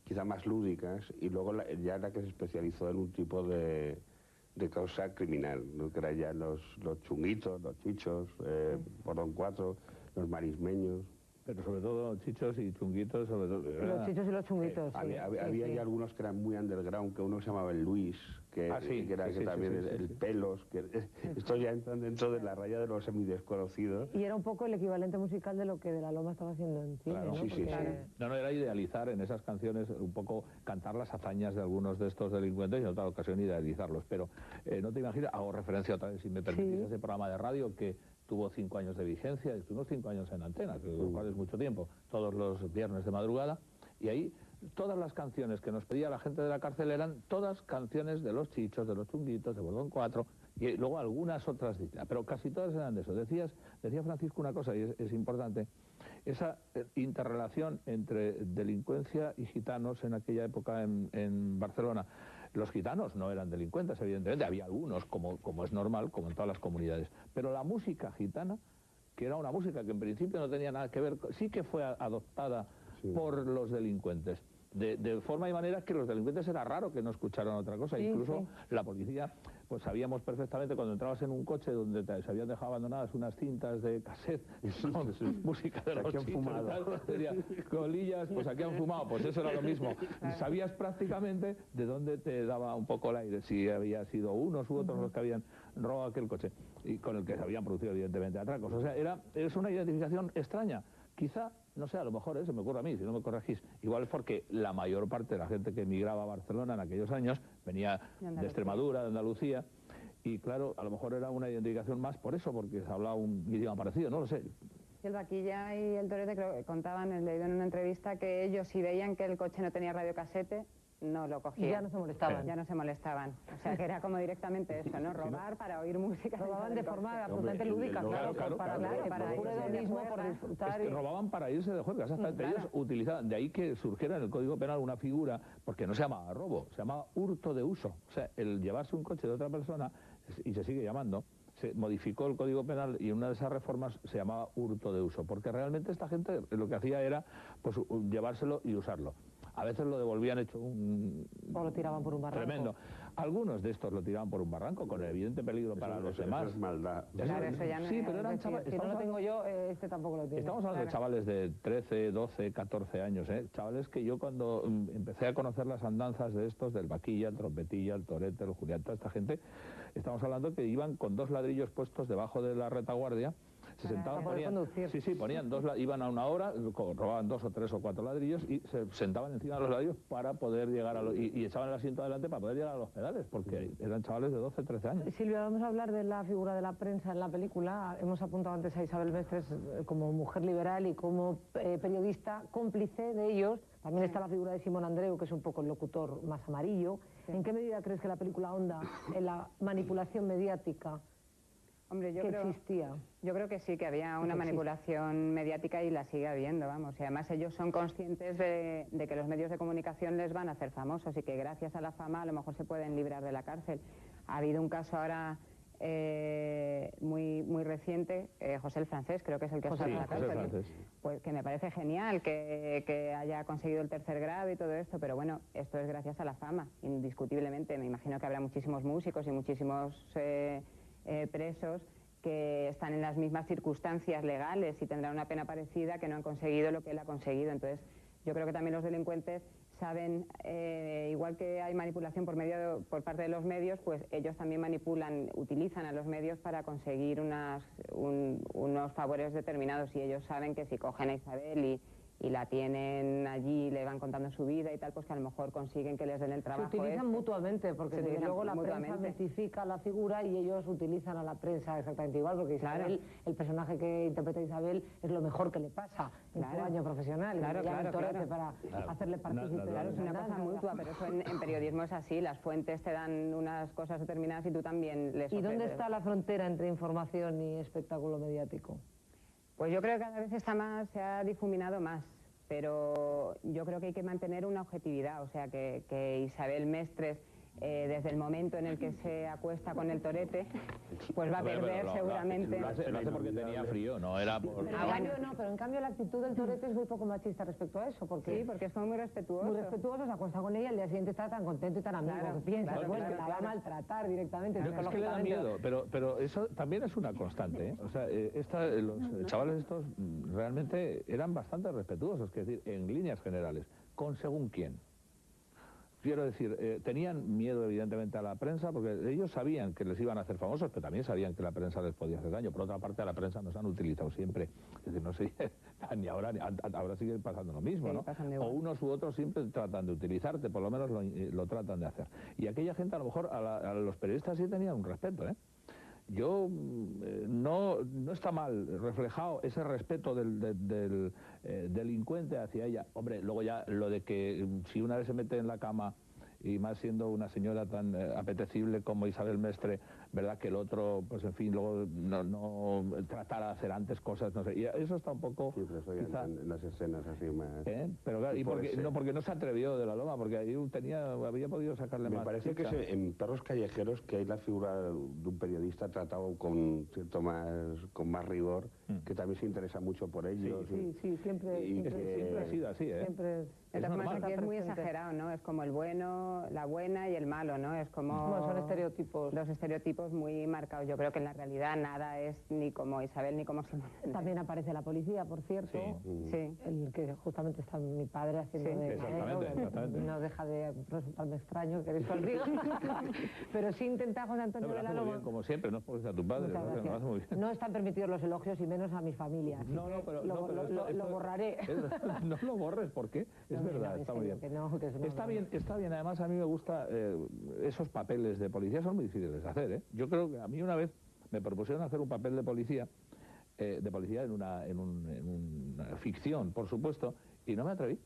quizá más lúdicas, y luego ya la que se especializó en un tipo de causa criminal, ¿no? Que eran ya los chunguitos, los chichos, Bordón 4, los marismeños. Pero sobre todo chichos y chunguitos, sobre todo... Los chichos y los chunguitos, sí. Había ya algunos que eran muy underground, que uno se llamaba el Luis, que también el Pelos, que estos ya entran dentro de la raya de los semidesconocidos. Y era un poco el equivalente musical de lo que De la Loma estaba haciendo en cine, Claro, ¿no? No, era idealizar en esas canciones, un poco cantar las hazañas de algunos de estos delincuentes y en otra ocasión idealizarlos. Pero no te imaginas, hago referencia otra vez, si me permitís, a ese programa de radio que tuvo 5 años de vigencia, estuvimos 5 años en antena, lo cual es mucho tiempo, todos los viernes de madrugada, y ahí todas las canciones que nos pedía la gente de la cárcel eran todas canciones de los chichos, de los chunguitos, de Bordón 4, y luego algunas otras, pero casi todas eran de eso. Decía Francisco una cosa, y es importante, esa interrelación entre delincuencia y gitanos en aquella época en Barcelona. Los gitanos no eran delincuentes, evidentemente, había algunos, como es normal, como en todas las comunidades, pero la música gitana, que era una música que en principio no tenía nada que ver, sí que fue adoptada por los delincuentes, de forma y manera que los delincuentes era raro que no escucharan otra cosa, incluso la policía, pues sabíamos perfectamente cuando entrabas en un coche donde se habían dejado abandonadas unas cintas de cassette con música de los chichos, colillas, pues aquí han fumado, pues eso era lo mismo. Sabías prácticamente de dónde te daba un poco el aire, si había sido unos u otros los que habían robado aquel coche, y con el que se habían producido evidentemente atracos. O sea, es una identificación extraña. Quizá, no sé, a lo mejor se me ocurre a mí, si no me corregís, igual es porque la mayor parte de la gente que emigraba a Barcelona en aquellos años venía de Extremadura, de Andalucía, y claro, a lo mejor era una identificación más por eso, porque se hablaba un idioma parecido, no lo sé. El Vaquilla y el Torete creo que contaban, leído en una entrevista, que ellos si veían que el coche no tenía radiocasete, no lo cogían. Ya no se molestaban. Ya no se molestaban. O sea, que era como directamente eso, ¿no? Robar para oír música. Robaban de forma absolutamente lúdica, claro, para disfrutar. Es que robaban para irse de juerga, exactamente. Ellos utilizaban, de ahí que surgiera en el Código Penal una figura, porque no se llamaba robo, se llamaba hurto de uso. O sea, el llevarse un coche de otra persona, y se sigue llamando, se modificó el Código Penal y una de esas reformas se llamaba hurto de uso, porque realmente esta gente lo que hacía era pues llevárselo y usarlo. A veces lo devolvían hecho un... O lo tiraban por un barranco. Tremendo. Algunos de estos lo tiraban por un barranco, con evidente peligro para los demás. Eso es maldad. Claro, eso ya no, sí, pero eran chavales... Si no lo tengo yo, este tampoco lo tiene. Estamos hablando de chavales de 13, 12, 14 años, chavales que yo cuando empecé a conocer las andanzas de estos, del Vaquilla, el Trompetilla, el Torete, el Julián, toda esta gente, estamos hablando que iban con 2 ladrillos puestos debajo de la retaguardia, Se sentaban, poder ponían, conducir. sí, ponían iban a una hora, robaban 2 o 3 o 4 ladrillos y se sentaban encima de los ladrillos para poder llegar y echaban el asiento adelante para poder llegar a los pedales, porque eran chavales de 12, 13 años. Silvia, vamos a hablar de la figura de la prensa en la película. Hemos apuntado antes a Isabel Mestres como mujer liberal y como periodista cómplice de ellos. También está la figura de Simón Andreu, que es un poco el locutor más amarillo. ¿En qué medida crees que la película ahonda en la manipulación mediática? Hombre, yo creo que sí, que había una existe. manipulación mediática y la sigue habiendo, vamos. Y además ellos son conscientes de que los medios de comunicación les van a hacer famosos y que gracias a la fama a lo mejor se pueden librar de la cárcel. Ha habido un caso ahora muy reciente, José el Francés, creo que es el que está en la cárcel. Pues que me parece genial que haya conseguido el 3er grado y todo esto, pero bueno, esto es gracias a la fama, indiscutiblemente. Me imagino que habrá muchísimos músicos y muchísimos presos que están en las mismas circunstancias legales y tendrán una pena parecida, que no han conseguido lo que él ha conseguido. Entonces, yo creo que también los delincuentes saben, igual que hay manipulación por parte de los medios, pues ellos también utilizan a los medios para conseguir unos favores determinados, y ellos saben que si cogen a Isabel y la tienen allí, le van contando su vida y tal, pues que a lo mejor consiguen que les den el trabajo. Se utilizan mutuamente, porque luego la prensa mitifica la figura y ellos utilizan a la prensa exactamente igual, porque Isabel, el personaje que interpreta Isabel, es lo mejor que le pasa en su año profesional. Claro. Para hacerle partícipe. Claro, es una cosa mutua, pero eso en periodismo es así, las fuentes te dan unas cosas determinadas y tú también les ofreces. ¿Y dónde está la frontera entre información y espectáculo mediático? Pues yo creo que cada vez se ha difuminado más, pero yo creo que hay que mantener una objetividad, o sea, que Isabel Mestres, desde el momento en el que se acuesta con el torete, pues va a perder seguramente. Lo hace porque tenía frío, no era por... Pero en cambio la actitud del torete es muy poco machista respecto a eso, porque... Sí, porque es como muy respetuoso. Muy respetuoso, se acuesta con ella, al día siguiente está tan contento y tan amigo, que piensa, que la va a maltratar directamente. Es que le da miedo, pero eso también es una constante, ¿eh? O sea, los chavales estos realmente eran bastante respetuosos, es decir, en líneas generales, con según quién. Quiero decir, tenían miedo evidentemente a la prensa, porque ellos sabían que les iban a hacer famosos, pero también sabían que la prensa les podía hacer daño. Por otra parte, a la prensa nos han utilizado siempre. Es decir, no sé, ni ahora, ahora sigue pasando lo mismo, ¿no? O unos u otros siempre tratan de utilizarte, por lo menos lo tratan de hacer. Y aquella gente, a lo mejor, a los periodistas sí tenían un respeto, ¿eh? Yo no está mal reflejado ese respeto del delincuente hacia ella. Hombre, luego ya lo de que si una vez se mete en la cama, y más siendo una señora tan apetecible como Isabel Mestre, verdad que el otro, pues en fin, luego no tratara de hacer antes cosas, no sé, y eso está un poco... Sí, pero eso ya en las escenas así más... Pero claro, porque no se atrevió de la loma, porque ahí había podido sacarle más... Me parece que en Perros Callejeros, que hay la figura de un periodista tratado con más rigor, que también se interesa mucho por ellos. Sí, siempre ha sido así, ¿eh? Aquí es muy exagerado, ¿no? Es como el bueno, la buena y el malo, ¿no? Es como... son estereotipos. Los estereotipos muy marcados. Yo creo que en la realidad nada es ni como Isabel ni como Simón. También aparece la policía, por cierto. Sí. El que justamente está mi padre haciendo de... Exactamente. No deja de resultarme extraño que eres contigo. Pero sí intenta José Antonio de la Loma... Bien, como siempre, no es porque sea tu padre. Lo hace muy bien. No están permitidos los elogios y menos a mi familia. Pero lo borraré. No lo borres, ¿por qué? Es verdad, está muy bien. Está bien, además a mí me gusta esos papeles de policía, son muy difíciles de hacer, ¿eh? Yo creo que a mí una vez me propusieron hacer un papel de policía en una ficción, por supuesto, y no me atreví.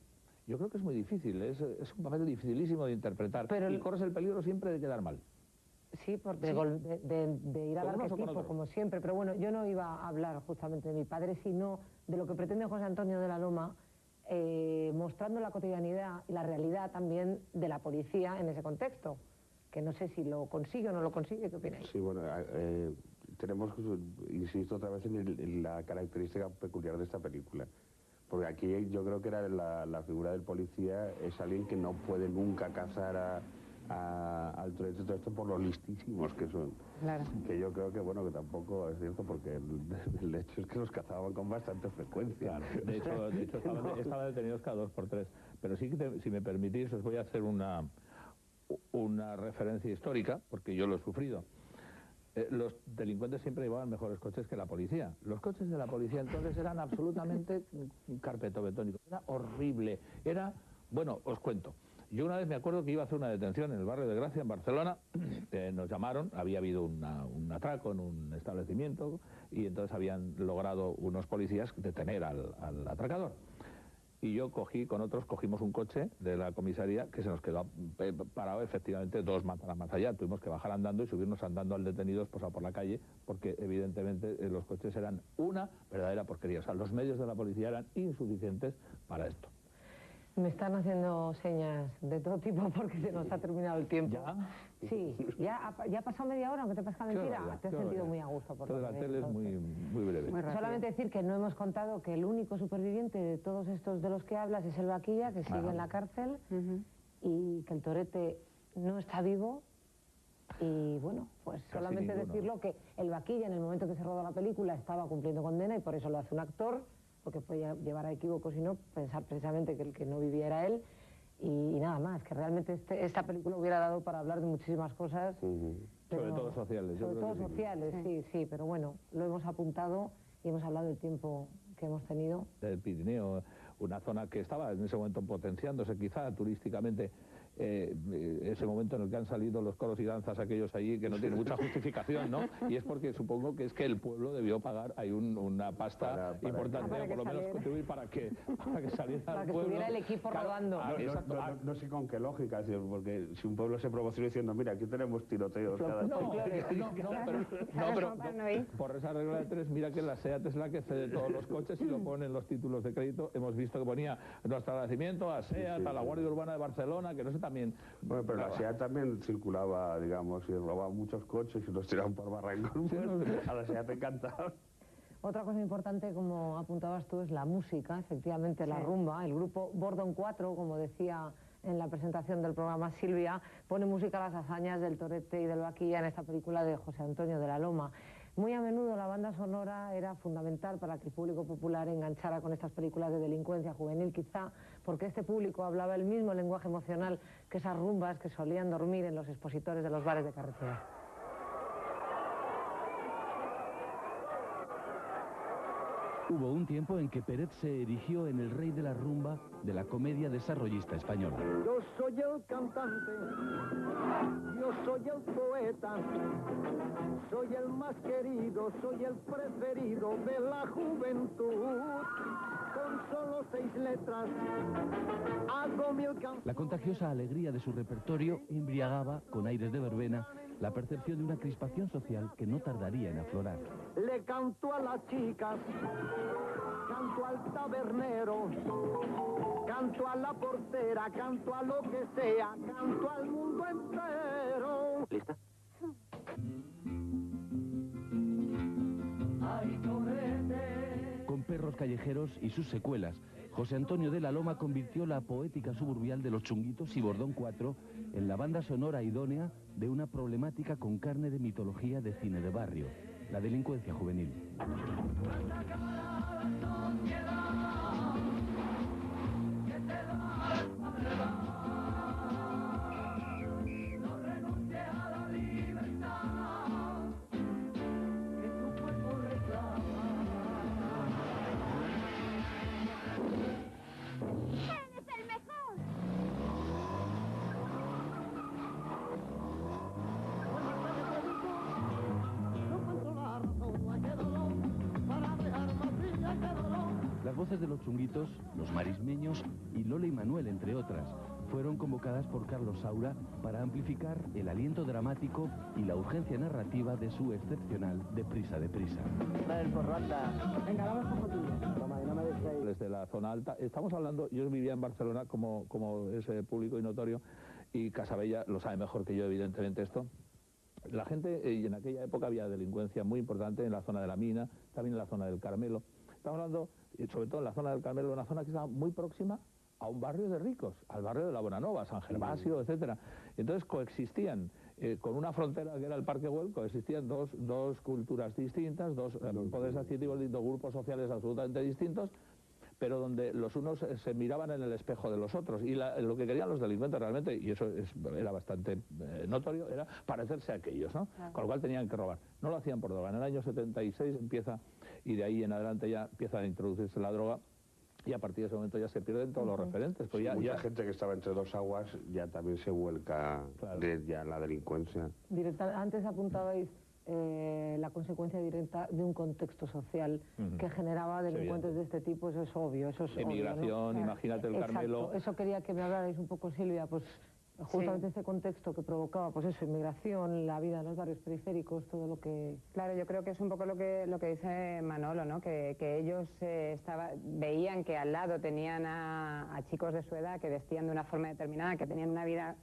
Yo creo que es muy difícil, es un papel dificilísimo de interpretar, y corres el peligro siempre de quedar mal. Sí, de ir al arquetipo, como siempre, pero bueno, yo no iba a hablar justamente de mi padre, sino de lo que pretende José Antonio de la Loma, mostrando la cotidianidad y la realidad también de la policía en ese contexto, que no sé si lo consigue o no lo consigue. ¿Qué opináis? Sí, bueno, tenemos, insisto otra vez en la característica peculiar de esta película, porque aquí yo creo que era la figura del policía es alguien que no puede nunca cazar al torete, todo esto por lo listísimos que son. Claro. Que yo creo que, bueno, que tampoco es cierto, porque el hecho es que los cazaban con bastante frecuencia. Claro. De hecho estaban detenidos cada 2 por 3. Pero sí que, si me permitís, os voy a hacer una referencia histórica, porque yo lo he sufrido. los delincuentes siempre llevaban mejores coches que la policía. Los coches de la policía entonces eran absolutamente carpetobetónicos. Era horrible. Era, bueno, os cuento. Yo una vez me acuerdo que iba a hacer una detención en el barrio de Gracia, en Barcelona. Nos llamaron, había habido un atraco en un establecimiento y entonces habían logrado unos policías detener al atracador. Y yo con otros cogimos un coche de la comisaría que se nos quedó parado efectivamente 2 manzanas más allá. Tuvimos que bajar andando y subirnos andando al detenido esposado por la calle porque evidentemente los coches eran una verdadera porquería. O sea, los medios de la policía eran insuficientes para esto. Me están haciendo señas de todo tipo porque se nos ha terminado el tiempo. ¿Ya? Sí, ¿ya ha pasado media hora, aunque te parezca mentira? Te has sentido muy a gusto. Por Todo de la tele es muy breve. Solamente decir que no hemos contado que el único superviviente de todos estos de los que hablas es el Vaquilla, que sigue en la cárcel, y que el Torete no está vivo. Y bueno, pues casi solamente decirlo que el Vaquilla, en el momento que se rodó la película, estaba cumpliendo condena y por eso lo hace un actor, porque puede llevar a equívocos y no pensar precisamente que el que no vivía era él. Y nada más, que realmente esta película hubiera dado para hablar de muchísimas cosas. Sobre todo sociales. Sobre todo sociales, sí, pero bueno, lo hemos apuntado y hemos hablado del tiempo que hemos tenido. Del Pirineo, una zona que estaba en ese momento potenciándose quizá turísticamente, ese momento en el que han salido los coros y danzas aquellos allí que no tiene mucha justificación, ¿no? Y es porque supongo que es que el pueblo debió pagar ahí una pasta importante, por lo menos contribuir para que saliera para al que pueblo. estuviera el equipo rodando. No sé con qué lógica, porque si un pueblo se promociona diciendo, mira, aquí tenemos tiroteos cada pero por esa regla de 3, mira que la SEAT es la que cede todos los coches y lo pone en los títulos de crédito. Hemos visto que ponía nuestro agradecimiento a SEAT, a la Guardia Urbana de Barcelona, que no sé también. Bueno, pero la SEAT también circulaba, digamos, y robaba muchos coches y los tiraban por barrancos. A la SEAT encantaba. Otra cosa importante, como apuntabas tú, es la música, efectivamente, la rumba. El grupo Bordón 4, como decía en la presentación del programa Silvia, pone música a las hazañas del Torete y del Vaquilla en esta película de José Antonio de la Loma. Muy a menudo la banda sonora era fundamental para que el público popular enganchara con estas películas de delincuencia juvenil, quizá porque este público hablaba el mismo lenguaje emocional que esas rumbas que solían dormir en los expositores de los bares de carretera. Hubo un tiempo en que Peret se erigió en el rey de la rumba de la comedia desarrollista española. Yo soy el cantante, yo soy el poeta, soy el más querido, soy el preferido de la juventud. Con solo 6 letras hago 1000 canciones. La contagiosa alegría de su repertorio embriagaba, con aires de verbena, la percepción de una crispación social que no tardaría en aflorar. Le canto a las chicas, canto al tabernero, canto a la portera, canto a lo que sea, canto al mundo entero. ¿Lista? Con Perros callejeros y sus secuelas, José Antonio de la Loma convirtió la poética suburbial de Los Chunguitos y Bordón 4 en la banda sonora idónea de una problemática con carne de mitología de cine de barrio, la delincuencia juvenil. Las voces de Los Chunguitos, Los Marismeños y Lola y Manuel, entre otras, fueron convocadas por Carlos Saura para amplificar el aliento dramático y la urgencia narrativa de su excepcional Deprisa, deprisa. Venga, vamos con fotillo. Toma, y no me dejes. Desde la zona alta, estamos hablando, yo vivía en Barcelona como es público y notorio, y Casabella lo sabe mejor que yo, evidentemente, esto. La gente, y en aquella época había delincuencia muy importante en la zona de la Mina, también en la zona del Carmelo. Estamos hablando, sobre todo en la zona del Carmelo, una zona que estaba muy próxima a un barrio de ricos, al barrio de la Bonanova, San Gervasio, etcétera. Entonces coexistían, con una frontera que era el Parque Güell, coexistían dos culturas distintas, dos poderes adquisitivos, dos grupos sociales absolutamente distintos, pero donde los unos se miraban en el espejo de los otros, y lo que querían los delincuentes realmente, y eso era bastante notorio, era parecerse a aquellos, ¿no? Claro. Con lo cual tenían que robar. No lo hacían por droga. En el año 76 empieza, y de ahí en adelante ya empieza a introducirse la droga, y a partir de ese momento ya se pierden todos los referentes. Pues Sí, mucha gente que estaba entre dos aguas ya también se vuelca de ya la delincuencia. Antes apuntabais la consecuencia directa de un contexto social que generaba delincuentes de este tipo, eso es obvio, eso es emigración, obvio, ¿no? imagínate el Exacto. Carmelo. Eso quería que me hablarais un poco, Silvia, pues justamente ese contexto que provocaba, pues eso, inmigración, la vida en los barrios periféricos, todo lo que... Claro, yo creo que es un poco lo que dice Manolo, ¿no? Que ellos veían que al lado tenían a chicos de su edad que vestían de una forma determinada, que tenían una vida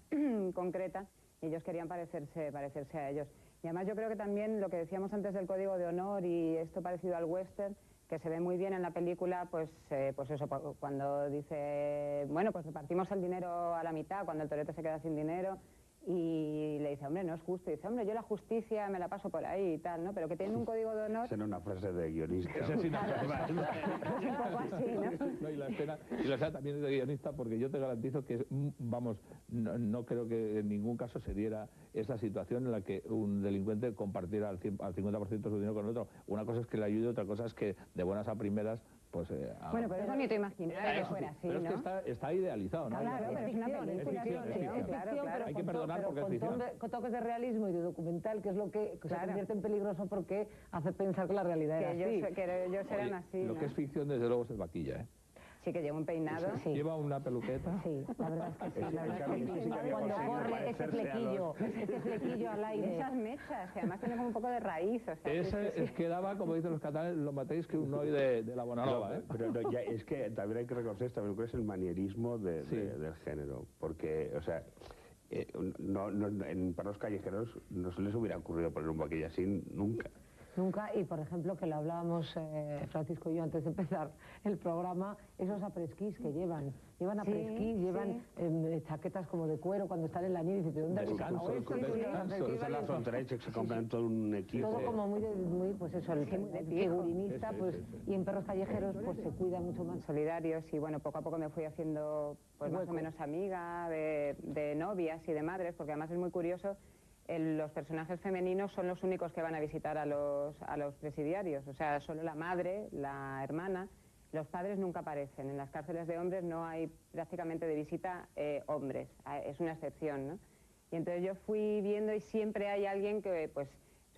concreta, y ellos querían parecerse a ellos. Y además yo creo que también lo que decíamos antes del código de honor y esto parecido al western, que se ve muy bien en la película, pues eso, cuando dice, bueno, pues repartimos el dinero a la mitad, cuando el torete se queda sin dinero, y le dice, hombre, no es justo, y dice, hombre, yo la justicia me la paso por ahí y tal, ¿no? Pero que tienen un código de honor... Esa era una frase de guionista. Esa es una frase. Un poco así, ¿no? No, y la escena también es de guionista, porque yo te garantizo que, vamos, no creo que en ningún caso se diera esa situación en la que un delincuente compartiera al 50% su dinero con el otro. Una cosa es que le ayude, otra cosa es que de buenas a primeras, pues... Bueno, pero es bonito imaginar que fuera así, pero ¿no? es que está idealizado, ¿no? Claro, pero es una película, claro. Hay que perdonar porque es ficción. Con toques de realismo y de documental, que es lo que se convierte en peligroso porque hace pensar que la realidad era así. Que ellos eran así, Lo ¿no? que es ficción, desde luego, es el vaquilla, ¿eh? Sí, que lleva un peinado. Sí. Lleva una peluqueta. Sí, la verdad es que sí. La verdad es que sí. Cuando corre ese flequillo al aire. Esas mechas, que además tienen como un poco de raíz. O sea, Ese es que daba, como dicen los catalanes, lo matéis que un hoy de la Bonanova, ¿eh? Pero no, ya, es que también hay que reconocer esta película es el manierismo del género, porque, o sea, en perros callejeros no se les hubiera ocurrido poner un vaquilla así nunca. Nunca, y por ejemplo, que lo hablábamos Francisco y yo antes de empezar el programa, esos apresquís que llevan apresquís, llevan chaquetas como de cuero cuando están en la nieve y dicen, ¿de dónde has sacado esto? Es en la frontera que se compran todo un equipo. Todo como muy pues eso, el figurinista, pues, y en perros callejeros pues se cuida mucho más. Solidarios, y bueno, poco a poco me fui haciendo pues más o menos amiga de novias y de madres, porque además es muy curioso. Los personajes femeninos son los únicos que van a visitar a los presidiarios, o sea, solo la madre, la hermana, los padres nunca aparecen. En las cárceles de hombres no hay prácticamente de visita hombres, es una excepción, ¿no? Y entonces yo fui viendo y siempre hay alguien que, pues,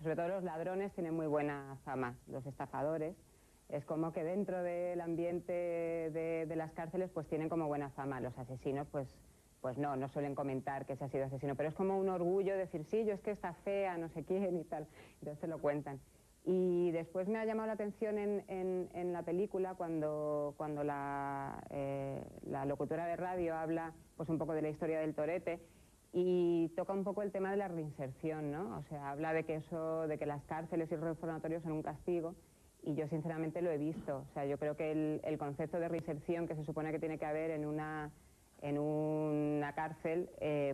sobre todo los ladrones tienen muy buena fama, los estafadores. Es como que dentro del ambiente de las cárceles pues tienen como buena fama. Los asesinos pues no suelen comentar que se ha sido asesino, pero es como un orgullo decir, sí, yo es que está fea, no sé quién y tal, entonces se lo cuentan. Y después me ha llamado la atención en la película cuando la locutora de radio habla pues un poco de la historia del torete y toca un poco el tema de la reinserción, ¿no? O sea, habla de que las cárceles y los reformatorios son un castigo, y yo sinceramente lo he visto. O sea, yo creo que el concepto de reinserción que se supone que tiene que haber en una cárcel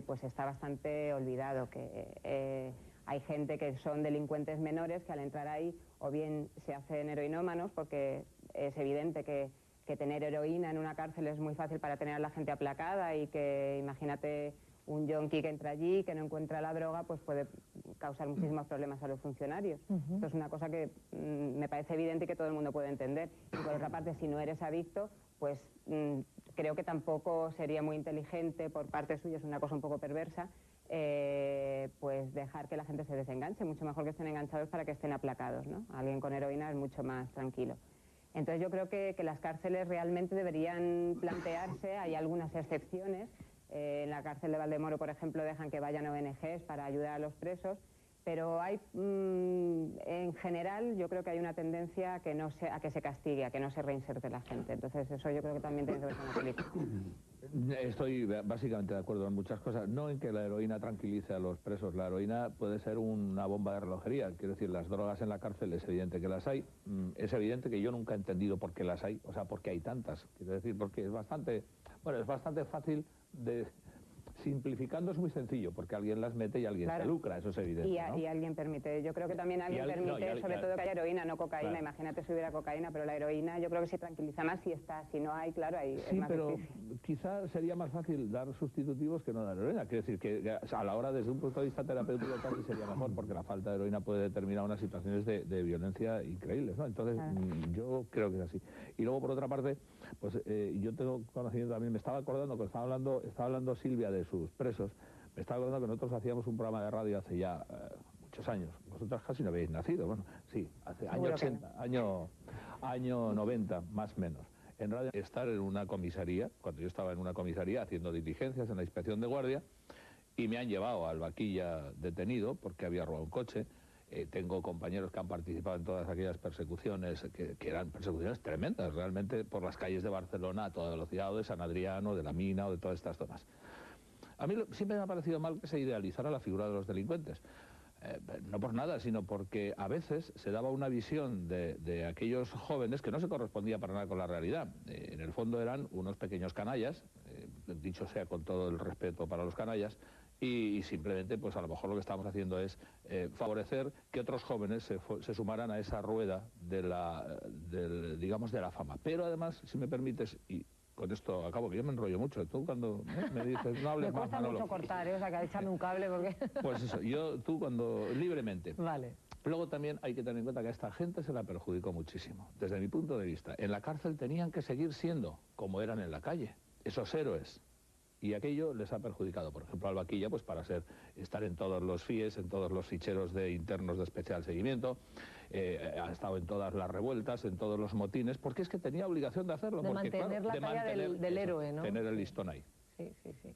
pues está bastante olvidado, que hay gente que son delincuentes menores que al entrar ahí o bien se hacen heroinómanos, porque es evidente que tener heroína en una cárcel es muy fácil para tener a la gente aplacada, y que imagínate un yonki que entra allí, que no encuentra la droga, pues puede causar muchísimos problemas a los funcionarios. Esto es una cosa que me parece evidente y que todo el mundo puede entender. Y por otra parte, si no eres adicto, pues creo que tampoco sería muy inteligente por parte suya, es una cosa un poco perversa, pues dejar que la gente se desenganche. Mucho mejor que estén enganchados para que estén aplacados, ¿no? Alguien con heroína es mucho más tranquilo. Entonces yo creo que las cárceles realmente deberían plantearse, hay algunas excepciones. En la cárcel de Valdemoro, por ejemplo, dejan que vayan ONGs para ayudar a los presos, pero hay, en general, yo creo que hay una tendencia a que se castigue, a que no se reinserte la gente. Entonces eso yo creo que también tiene que ver con la película. Estoy básicamente de acuerdo en muchas cosas, no en que la heroína tranquilice a los presos. La heroína puede ser una bomba de relojería, quiero decir, las drogas en la cárcel es evidente que las hay, es evidente que yo nunca he entendido por qué las hay, o sea, por qué hay tantas, quiero decir, porque es bastante fácil de... Simplificando es muy sencillo, porque alguien las mete y alguien se lucra, eso es evidente. Y alguien permite, yo creo que también alguien permite, sobre todo que haya heroína, no cocaína. Claro. Imagínate si hubiera cocaína, pero la heroína yo creo que se tranquiliza más si está, si no hay, claro, ahí es más pero difícil. Quizás sería más fácil dar sustitutivos que no dar heroína. Quiero decir que a la hora, desde un punto de vista terapéutico, casi sería mejor, porque la falta de heroína puede determinar unas situaciones de violencia increíbles, ¿no? Entonces, yo creo que es así. Y luego, por otra parte, pues yo tengo conocimiento también, me estaba acordando, que estaba hablando Silvia de sus presos, me estaba acordando que nosotros hacíamos un programa de radio hace ya muchos años. Vosotras casi no habéis nacido, bueno, sí, hace año 80, año 90, más o menos. En radio, estar en una comisaría, cuando yo estaba en una comisaría haciendo diligencias en la inspección de guardia, y me han llevado al vaquilla detenido porque había robado un coche. Tengo compañeros que han participado en todas aquellas persecuciones, que eran persecuciones tremendas, realmente, por las calles de Barcelona a toda velocidad, o de San Adriano, de la Mina, o de todas estas zonas. A mí siempre me ha parecido mal que se idealizara la figura de los delincuentes. No por nada, sino porque a veces se daba una visión de aquellos jóvenes que no se correspondía para nada con la realidad. En el fondo eran unos pequeños canallas, dicho sea con todo el respeto para los canallas, y simplemente, pues a lo mejor lo que estamos haciendo es favorecer que otros jóvenes se sumaran a esa rueda digamos, de la fama. Pero además, si me permites, y con esto acabo, que yo me enrollo mucho. Tú cuando me dices, no hables más, me cuesta Manolo. mucho cortar, o sea, que echarme un cable porque... Pues eso, tú cuando, libremente. Vale. Luego también hay que tener en cuenta que a esta gente se la perjudicó muchísimo. Desde mi punto de vista, en la cárcel tenían que seguir siendo como eran en la calle, esos héroes. Y aquello les ha perjudicado, por ejemplo, al vaquilla, pues para estar en todos los FIES, en todos los ficheros de internos de especial seguimiento, ha estado en todas las revueltas, en todos los motines, porque es que tenía obligación de hacerlo. De porque, mantener la talla del héroe, ¿no? Tener el listón ahí. Sí, sí, sí.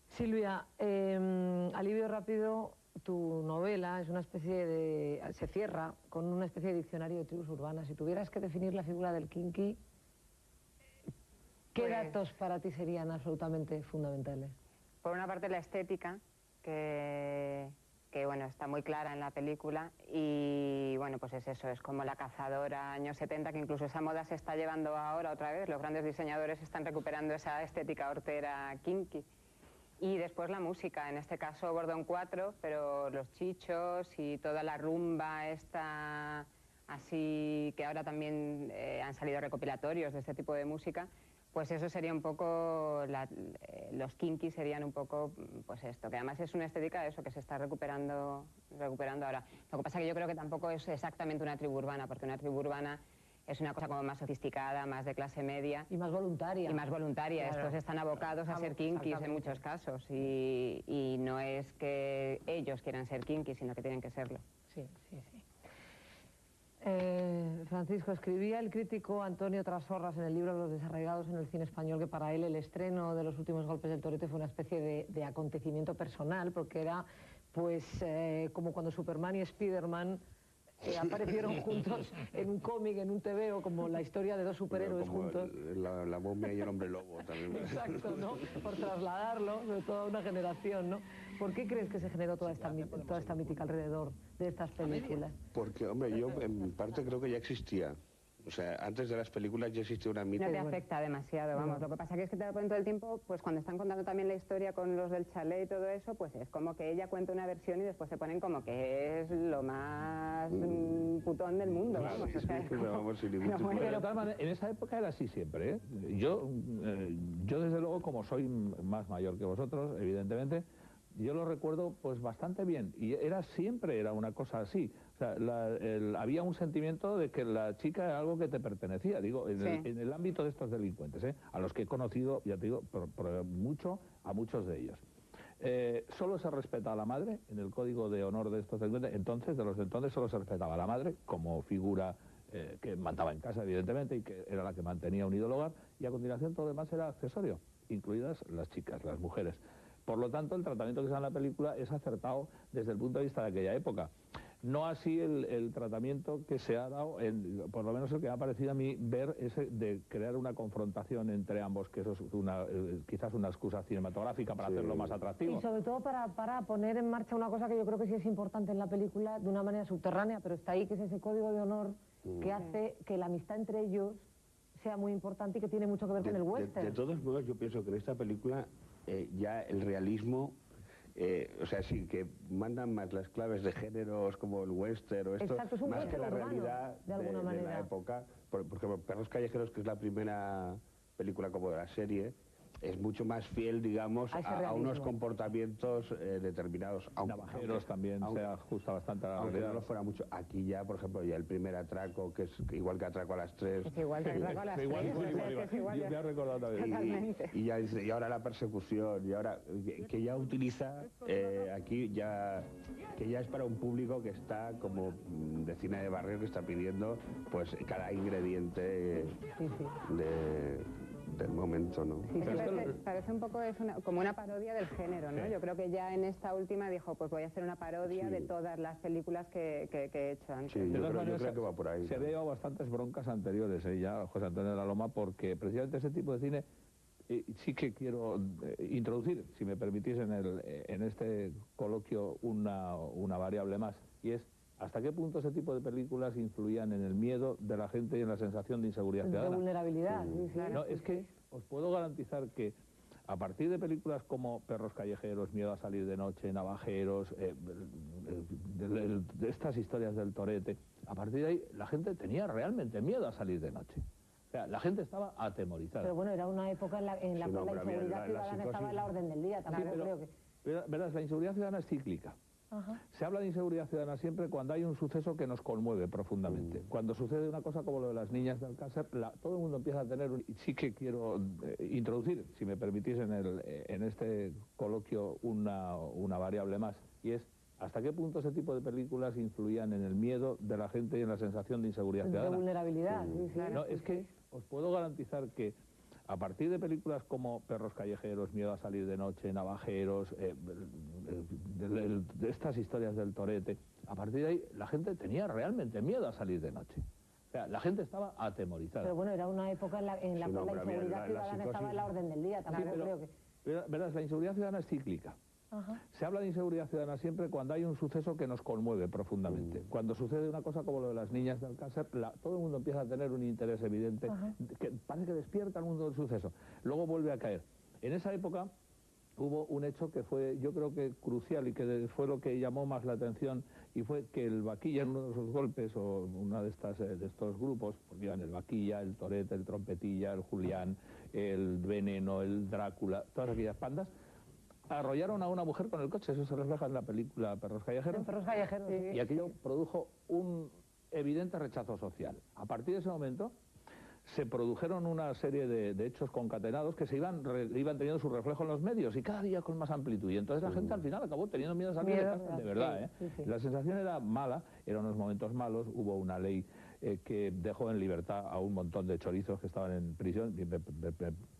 Silvia, Alivio Rápido, tu novela es una especie de... se cierra con una especie de diccionario de tribus urbanas. Si tuvieras que definir la figura del kinky, ¿qué datos para ti serían absolutamente fundamentales? Por una parte la estética, que bueno, está muy clara en la película, y bueno, pues es eso, es como la cazadora años 70, que incluso esa moda se está llevando ahora otra vez, los grandes diseñadores están recuperando esa estética hortera kinky. Y después la música, en este caso Bordón 4, pero los chichos y toda la rumba esta, así que ahora también han salido recopilatorios de este tipo de música. Pues eso sería un poco, los kinky serían un poco, pues esto, que además es una estética de eso, que se está recuperando ahora. Lo que pasa es que yo creo que tampoco es exactamente una tribu urbana, porque una tribu urbana es una cosa como más sofisticada, más de clase media. Y más voluntaria. Y más voluntaria. Claro. Estos están abocados a ser kinkis en muchos casos, y no es que ellos quieran ser kinkis, sino que tienen que serlo. Sí, sí, sí. Francisco, escribía el crítico Antonio Trasorras en el libro Los desarraigados en el cine español que para él el estreno de Los últimos golpes del torete fue una especie de acontecimiento personal, porque era pues como cuando Superman y Spiderman aparecieron juntos en un cómic, en un TVO, como la historia de dos superhéroes como juntos. La momia y el hombre lobo también. Exacto, ¿no? Por trasladarlo de toda una generación, ¿no? ¿Por qué crees que se generó toda esta mítica alrededor de estas películas? Porque, hombre, yo en parte creo que ya existía. O sea, antes de las películas ya existía una mítica. No te afecta demasiado, vamos. Lo que pasa que es que te lo ponen todo el tiempo, pues cuando están contando también la historia con los del chalet y todo eso, pues es como que ella cuenta una versión y después se ponen como que es lo más putón del mundo, vamos. O sea, Pero de tal manera, en esa época era así siempre, ¿eh? Yo desde luego, como soy más mayor que vosotros, evidentemente, yo lo recuerdo pues bastante bien, y siempre era una cosa así. O sea, había un sentimiento de que la chica era algo que te pertenecía, digo, en el ámbito de estos delincuentes, a los que he conocido, ya te digo, por mucho, a muchos de ellos. Solo se respeta a la madre en el código de honor de estos delincuentes. Entonces, de los de entonces, solo se respetaba a la madre como figura que mandaba en casa, evidentemente, y que era la que mantenía unido el hogar, y a continuación todo lo demás era accesorio, incluidas las chicas, las mujeres. Por lo tanto, el tratamiento que se da en la película es acertado desde el punto de vista de aquella época. No así el tratamiento que se ha dado, por lo menos el que me ha parecido a mí ver, ese de crear una confrontación entre ambos, que eso es quizás una excusa cinematográfica para hacerlo más atractivo. Y sobre todo para poner en marcha una cosa que yo creo que sí es importante en la película, de una manera subterránea, pero está ahí, que es ese código de honor que hace que la amistad entre ellos sea muy importante y que tiene mucho que ver con el western. De todos modos, yo pienso que en esta película ya el realismo, o sea, sí, que mandan más las claves de géneros como el western o esto, Exacto, es un más que la western urbano, realidad de alguna de manera. la época. Porque Perros Callejeros, que es la primera película como de la serie, es mucho más fiel, digamos, a unos comportamientos determinados. Navajeros también se ajusta bastante a la aunque realidad. no lo fuera mucho. Aquí ya, por ejemplo, ya el primer atraco, que es igual que Atraco a las 3. Es igual que Atraco a las 3. Yo me he recordado también. Y ahora la persecución, y ahora que ya utiliza aquí, que ya es para un público que está como de cine de barrio, que está pidiendo pues cada ingrediente del momento, ¿no? Es que parece un poco como una parodia del género, ¿no? Sí. Yo creo que ya en esta última dijo, pues voy a hacer una parodia de todas las películas que he hecho antes. Sí, yo creo que va por ahí. Se había llevado bastantes broncas anteriores, ya José Antonio de la Loma, porque precisamente ese tipo de cine sí que quiero introducir, si me permitís, en este coloquio una variable más, y es hasta qué punto ese tipo de películas influían en el miedo de la gente y en la sensación de inseguridad ciudadana. De vulnerabilidad. Sí, claro. No, es que os puedo garantizar que a partir de películas como Perros Callejeros, Miedo a salir de noche, Navajeros, de estas historias del Torete, a partir de ahí la gente tenía realmente miedo a salir de noche. O sea, la gente estaba atemorizada. Pero bueno, era una época en la cual la inseguridad ciudadana estaba en la orden del día. También creo que... Verás, la inseguridad ciudadana es cíclica. Ajá. Se habla de inseguridad ciudadana siempre cuando hay un suceso que nos conmueve profundamente. Cuando sucede una cosa como lo de las niñas de Alcácer, todo el mundo empieza a tener sí que quiero introducir, si me permitís, en este coloquio una variable más, y es hasta qué punto ese tipo de películas influían en el miedo de la gente y en la sensación de inseguridad ciudadana. De vulnerabilidad. Sí, claro. No, es que os puedo garantizar que a partir de películas como Perros Callejeros, Miedo a salir de noche, Navajeros, de estas historias del Torete, a partir de ahí la gente tenía realmente miedo a salir de noche. O sea, la gente estaba atemorizada. Pero bueno, era una época en la cual la inseguridad ciudadana estaba en la orden del día. También creo que... Verás, la inseguridad ciudadana es cíclica. Ajá. Se habla de inseguridad ciudadana siempre cuando hay un suceso que nos conmueve profundamente. Cuando sucede una cosa como lo de las niñas de Alcácer, todo el mundo empieza a tener un interés evidente, que parece que despierta el mundo del suceso. Luego vuelve a caer. En esa época hubo un hecho que fue, yo creo que crucial y que fue lo que llamó más la atención, y fue que el Vaquilla, en uno de sus golpes, o una de estos grupos, porque iban el Vaquilla, el Torete, el Trompetilla, el Julián, el Veneno, el Drácula, todas aquellas pandas, arrollaron a una mujer con el coche. Eso se refleja en la película Perros Callejeros. Perros Callejeros, sí. Y aquello produjo un evidente rechazo social. A partir de ese momento se produjeron una serie de hechos concatenados que iban teniendo su reflejo en los medios, y cada día con más amplitud. Y entonces la gente al final acabó teniendo miedo a salir de casa, de verdad. La sensación era mala, eran unos momentos malos. Hubo una ley que dejó en libertad a un montón de chorizos que estaban en prisión.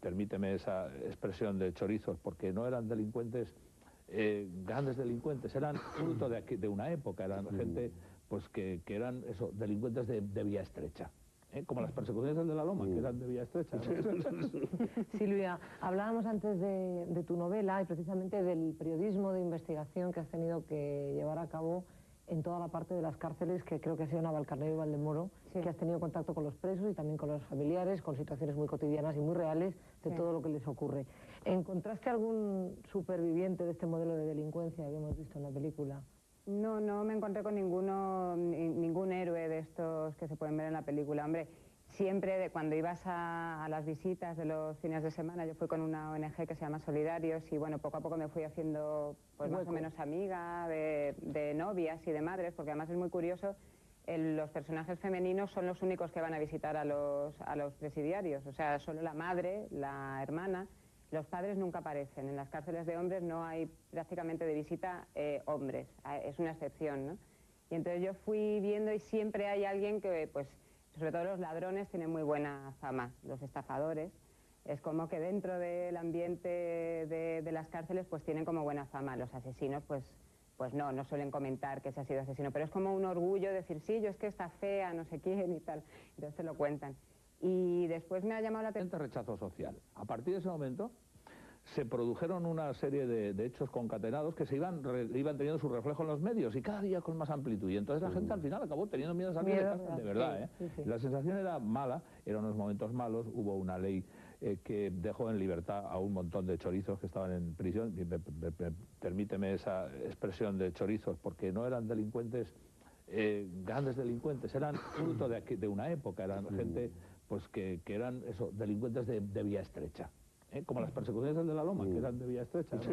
Permíteme esa expresión de chorizos, porque no eran delincuentes, grandes delincuentes, eran fruto de una época, eran gente pues que eran delincuentes de vía estrecha. Como las persecuciones del de la Loma, que eran de vía estrecha, ¿no? Silvia, hablábamos antes de tu novela y precisamente del periodismo de investigación que has tenido que llevar a cabo en toda la parte de las cárceles, que creo que ha sido Navalcarnero y Valdemoro, que has tenido contacto con los presos y también con los familiares, con situaciones muy cotidianas y muy reales de todo lo que les ocurre. ¿Encontraste algún superviviente de este modelo de delincuencia que hemos visto en la película? No, no me encontré con ningún héroe de estos que se pueden ver en la película. Hombre, siempre cuando ibas a las visitas de los fines de semana, yo fui con una ONG que se llama Solidarios, y bueno, poco a poco me fui haciendo pues más o menos amiga de novias y de madres, porque además es muy curioso, los personajes femeninos son los únicos que van a visitar a los presidiarios, o sea, solo la madre, la hermana. Los padres nunca aparecen. En las cárceles de hombres no hay prácticamente de visita hombres, es una excepción, ¿no? Y entonces yo fui viendo, y siempre hay alguien que, pues, sobre todo los ladrones tienen muy buena fama, los estafadores. Es como que dentro del ambiente de las cárceles pues tienen como buena fama. Los asesinos pues no suelen comentar que se ha sido asesino, pero es como un orgullo decir, sí, yo es que está fea, no sé quién y tal. Entonces te lo cuentan. Y después me ha llamado la atención... rechazo social. A partir de ese momento se produjeron una serie de hechos concatenados que iban teniendo su reflejo en los medios, y cada día con más amplitud. Y entonces la gente al final acabó teniendo miedo a salir de casa, de verdad. La sensación era mala, eran unos momentos malos. Hubo una ley que dejó en libertad a un montón de chorizos que estaban en prisión. Y permíteme esa expresión de chorizos, porque no eran delincuentes, grandes delincuentes, eran fruto de una época, eran gente pues que eran eso, delincuentes de vía estrecha. Como las persecuciones de la Loma, que eran de vía estrecha, ¿no?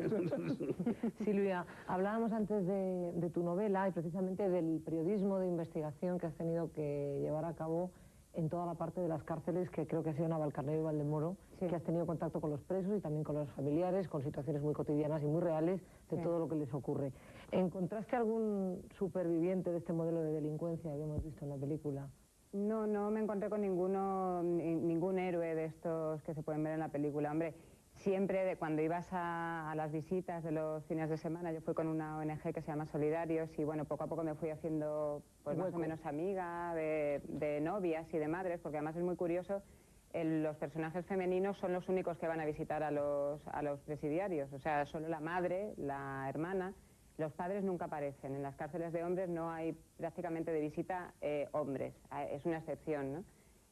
Silvia, hablábamos antes de tu novela y precisamente del periodismo de investigación que has tenido que llevar a cabo en toda la parte de las cárceles, que creo que ha sido Navalcarnero y Valdemoro, que has tenido contacto con los presos y también con los familiares, con situaciones muy cotidianas y muy reales de todo lo que les ocurre. ¿Encontraste algún superviviente de este modelo de delincuencia que hemos visto en la película? No, no me encontré con ningún héroe de estos que se pueden ver en la película. Hombre, siempre cuando ibas a las visitas de los fines de semana, yo fui con una ONG que se llama Solidarios y bueno, poco a poco me fui haciendo pues más o menos amiga de novias y de madres, porque además es muy curioso, los personajes femeninos son los únicos que van a visitar a los presidiarios, o sea, solo la madre, la hermana. Los padres nunca aparecen. En las cárceles de hombres no hay prácticamente de visita hombres. Es una excepción, ¿no?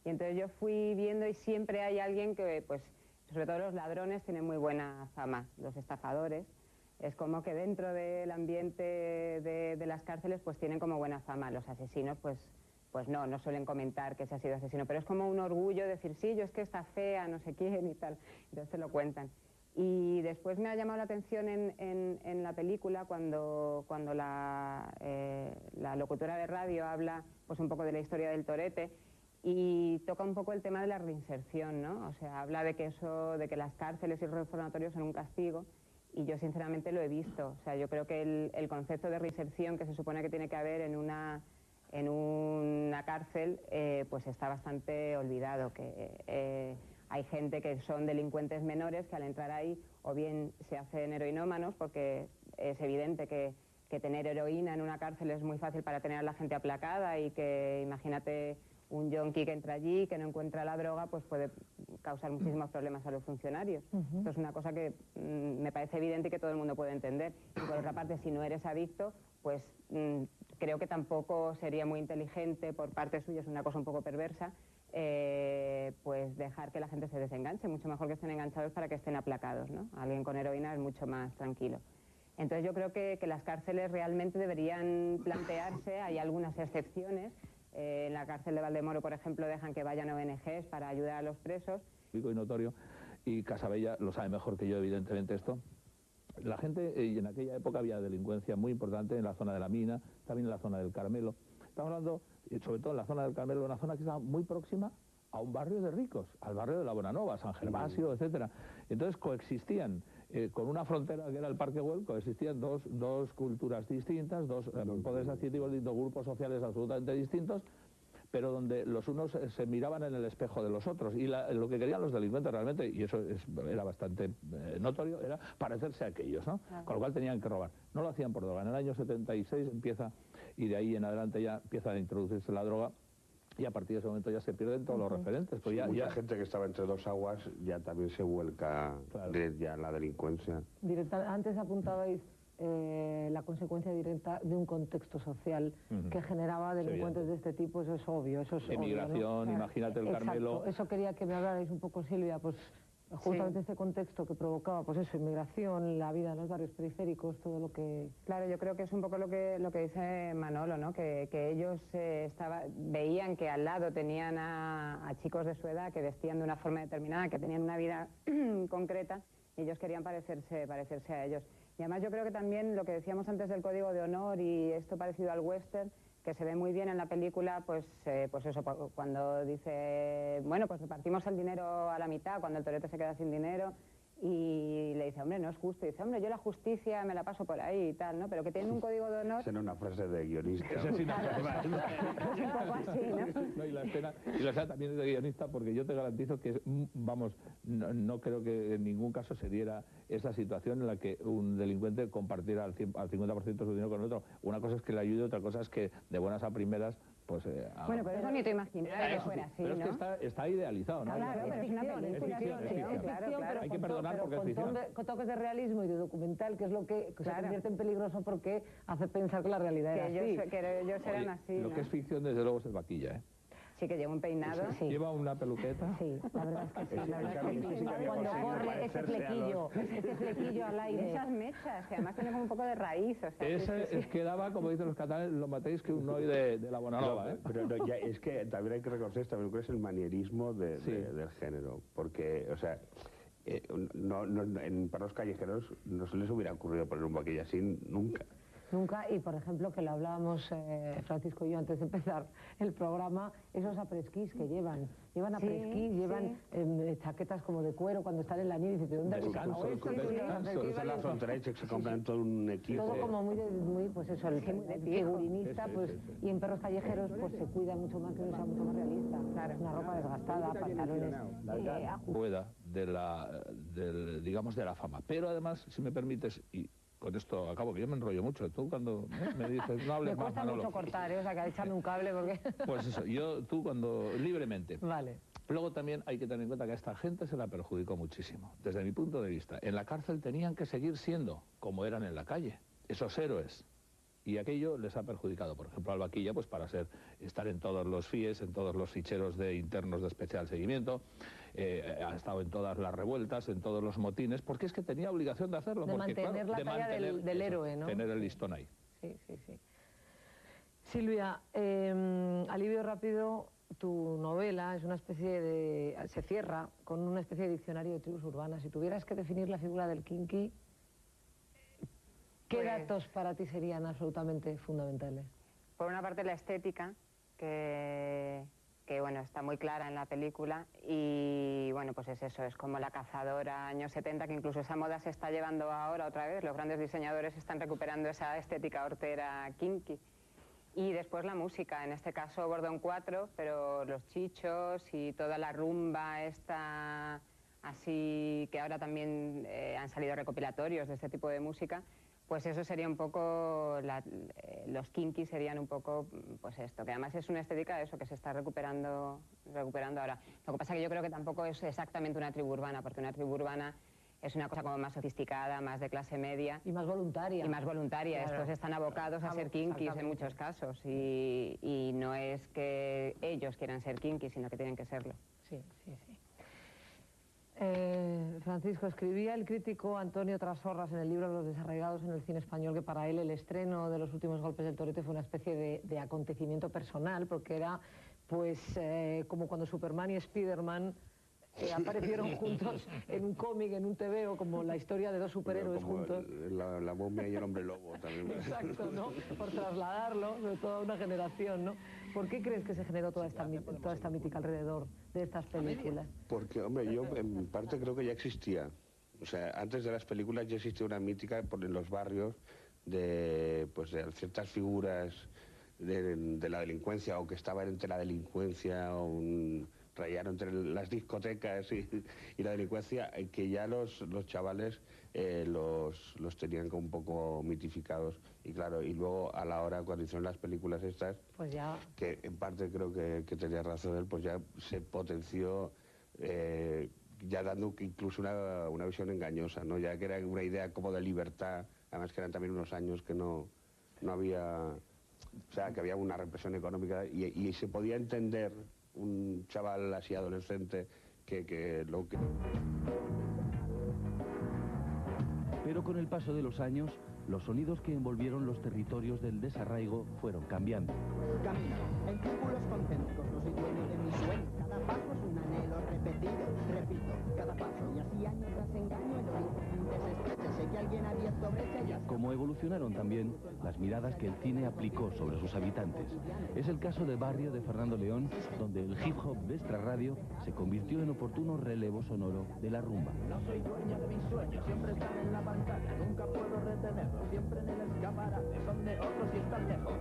Y entonces yo fui viendo y siempre hay alguien que, pues, sobre todo los ladrones tienen muy buena fama, los estafadores. Es como que dentro del ambiente de las cárceles pues tienen como buena fama. Los asesinos pues no suelen comentar que se ha sido asesino, pero es como un orgullo decir, sí, yo es que está fea, no sé quién y tal. Entonces te lo cuentan. Y después me ha llamado la atención en la película cuando la locutora de radio habla pues un poco de la historia del torete y toca un poco el tema de la reinserción, ¿no? O sea, habla de que las cárceles y los reformatorios son un castigo y yo sinceramente lo he visto. O sea, yo creo que el concepto de reinserción que se supone que tiene que haber en una cárcel pues está bastante olvidado, que hay gente que son delincuentes menores que al entrar ahí o bien se hacen heroinómanos, porque es evidente que tener heroína en una cárcel es muy fácil para tener a la gente aplacada y que imagínate un yonki que entra allí, que no encuentra la droga, pues puede causar muchísimos problemas a los funcionarios. Esto es una cosa que me parece evidente y que todo el mundo puede entender. Y por otra parte, si no eres adicto, pues creo que tampoco sería muy inteligente por parte suya, es una cosa un poco perversa, pues dejar que la gente se desenganche. Mucho mejor que estén enganchados para que estén aplacados, ¿no? Alguien con heroína es mucho más tranquilo. Entonces yo creo que las cárceles realmente deberían plantearse, hay algunas excepciones. En la cárcel de Valdemoro, por ejemplo, dejan que vayan ONGs para ayudar a los presos. Y notorio, y Casabella lo sabe mejor que yo, evidentemente, esto. La gente, y en aquella época había delincuencia muy importante en la zona de la Mina, también en la zona del Carmelo. Estamos hablando, sobre todo en la zona del Carmelo, una zona que estaba muy próxima a un barrio de ricos, al barrio de la Bonanova, San Gervasio, etcétera. Entonces coexistían, con una frontera que era el Parque Güell, coexistían dos culturas distintas, dos poderes adquisitivos, dos grupos sociales absolutamente distintos, pero donde los unos se miraban en el espejo de los otros. Y lo que querían los delincuentes realmente, y eso era bastante notorio, era parecerse a aquellos, ¿no? Claro. Con lo cual tenían que robar. No lo hacían por droga. En el año 76 empieza, y de ahí en adelante ya empieza a introducirse la droga, y a partir de ese momento ya se pierden todos los referentes. Pues sí, mucha gente que estaba entre dos aguas ya también se vuelca ya la delincuencia. Antes apuntabais la consecuencia directa de un contexto social que generaba delincuentes de este tipo, eso es obvio. Eso es emigración, obvio, ¿no? Imagínate el Carmelo. Exacto. Eso quería que me hablarais un poco, Silvia, pues justamente este contexto que provocaba, pues eso, inmigración, la vida en los barrios periféricos, todo lo que... Claro, yo creo que es un poco lo que dice Manolo, ¿no? Que ellos veían que al lado tenían a chicos de su edad que vestían de una forma determinada, que tenían una vida concreta, y ellos querían parecerse a ellos. Y además yo creo que también lo que decíamos antes del código de honor y esto parecido al western, que se ve muy bien en la película, pues eso, cuando dice, bueno, pues repartimos el dinero a la mitad, cuando el torete se queda sin dinero, y le dice, hombre, no es justo, y dice, hombre, yo la justicia me la paso por ahí y tal, ¿no? Pero que tienen un código de honor... Esa era una frase de guionista. Esa es una frase. Un poco así, ¿no? No, y la escena también es de guionista, porque yo te garantizo que, vamos, no creo que en ningún caso se diera esa situación en la que un delincuente compartiera al 50% de su dinero con el otro. Una cosa es que le ayude, otra cosa es que de buenas a primeras, pues... bueno, pero es bonito imaginar que fuera así, pero ¿no? es que está idealizado, ¿no? Claro, pero es una película, es ficción, claro. Hay que perdonar porque es ficción. Con toques de realismo y de documental, que es lo que se convierte en peligroso porque hace pensar que la realidad es así. Que ellos eran así, Lo que es ficción, desde luego, es vaquilla, ¿eh? Sí, que lleva un peinado. Sí. ¿Lleva una peluqueta? Sí, la verdad es que sí. La verdad es que sí. Cuando corre ese flequillo al aire. Esas mechas, que además tiene como un poco de raíz. O sea, Ese es que daba, como dicen los catalanes, lo matéis que un noi de la Bonanova, ¿eh? Pero no, ya, es que también hay que reconocer esta película es el manierismo del género, porque, o sea, en Perros Callejeros no se les hubiera ocurrido poner un vaquillo así nunca. Nunca, y por ejemplo, que lo hablábamos Francisco y yo antes de empezar el programa, esos apresquís que llevan apresquís, llevan chaquetas como de cuero cuando están en la nieve y dices, ¿de dónde has sacado esto? Esa es la frontera hecha que se compran todo un equipo. Todo como muy pues eso, el figurinista, pues, y en Perros Callejeros pues se cuida mucho más, que sea mucho más realista. Claro, una ropa desgastada, pantalones rueda digamos de la fama. Pero además, si me permites, y con esto acabo, que yo me enrollo mucho. Tú cuando me dices, no hables más, me cuesta Manolo. mucho cortar, o sea, que echarme un cable porque... Pues eso, tú cuando, libremente. Vale. Luego también hay que tener en cuenta que a esta gente se la perjudicó muchísimo. Desde mi punto de vista, en la cárcel tenían que seguir siendo como eran en la calle, esos héroes. Y aquello les ha perjudicado, por ejemplo, al Vaquilla, pues para estar en todos los FIES, en todos los ficheros de internos de especial seguimiento, ha estado en todas las revueltas, en todos los motines, porque es que tenía obligación de hacerlo. De porque, mantener la talla del héroe, ¿no? Tener el listón ahí. Sí. Silvia, Alivio Rápido, tu novela es una especie de... se cierra con una especie de diccionario de tribus urbanas. Si tuvieras que definir la figura del kinky, ¿qué datos para ti serían absolutamente fundamentales? Por una parte la estética, que bueno, está muy clara en la película, y bueno, pues es eso, es como la cazadora años 70, que incluso esa moda se está llevando ahora otra vez, los grandes diseñadores están recuperando esa estética hortera kinky. Y después la música, en este caso Bordón 4, pero los chichos y toda la rumba esta, así que ahora también han salido recopilatorios de este tipo de música. Pues eso sería un poco, los kinky serían un poco, pues esto, que además es una estética de eso que se está recuperando ahora. Lo que pasa es que yo creo que tampoco es exactamente una tribu urbana, porque una tribu urbana es una cosa como más sofisticada, más de clase media. Y más voluntaria. Claro. Estos están abocados a ser kinkis en muchos casos, y no es que ellos quieran ser kinkis, sino que tienen que serlo. Sí. Francisco, escribía el crítico Antonio Trasorras en el libro Los desarraigados en el cine español que para él el estreno de Los últimos golpes del torete fue una especie de acontecimiento personal, porque era pues como cuando Superman y Spiderman aparecieron juntos en un cómic, en un TVO, como la historia de dos superhéroes juntos. La momia y el hombre lobo también. Exacto, ¿no? Por trasladarlo de toda una generación, ¿no? ¿Por qué crees que se generó toda esta mítica alrededor de estas películas? Porque, hombre, yo en parte creo que ya existía. O sea, antes de las películas ya existía una mítica en los barrios de ciertas figuras de la delincuencia, o que estaban entre la delincuencia rayaron entre las discotecas y la delincuencia, que ya los chavales los tenían como un poco mitificados. Y claro, y luego a la hora, cuando hicieron las películas estas, pues ya... que en parte creo que tenía razón él, pues ya se potenció, ya dando incluso una visión engañosa, ¿no? Ya que era una idea como de libertad, además que eran también unos años que no había... O sea, que había una represión económica y se podía entender un chaval así adolescente que lo que... Pero con el paso de los años, los sonidos que envolvieron los territorios del desarraigo fueron cambiando. Camino en círculos concéntricos, no soy dueño de mi sueño. Cada paso es un anhelo repetido, repito cada paso. Y así año tras engaño el horizonte se estrecha. Sé que alguien ha abierto brecha y... Como evolucionaron también las miradas que el cine aplicó sobre sus habitantes. Es el caso de Barrio de Fernando León, donde el hip hop de Extra Radio se convirtió en oportuno relevo sonoro de la rumba. No soy dueño de mis sueños, siempre están en la pantalla, nunca puedo retenerlos, siempre en el escaparate, son de otros y están lejos.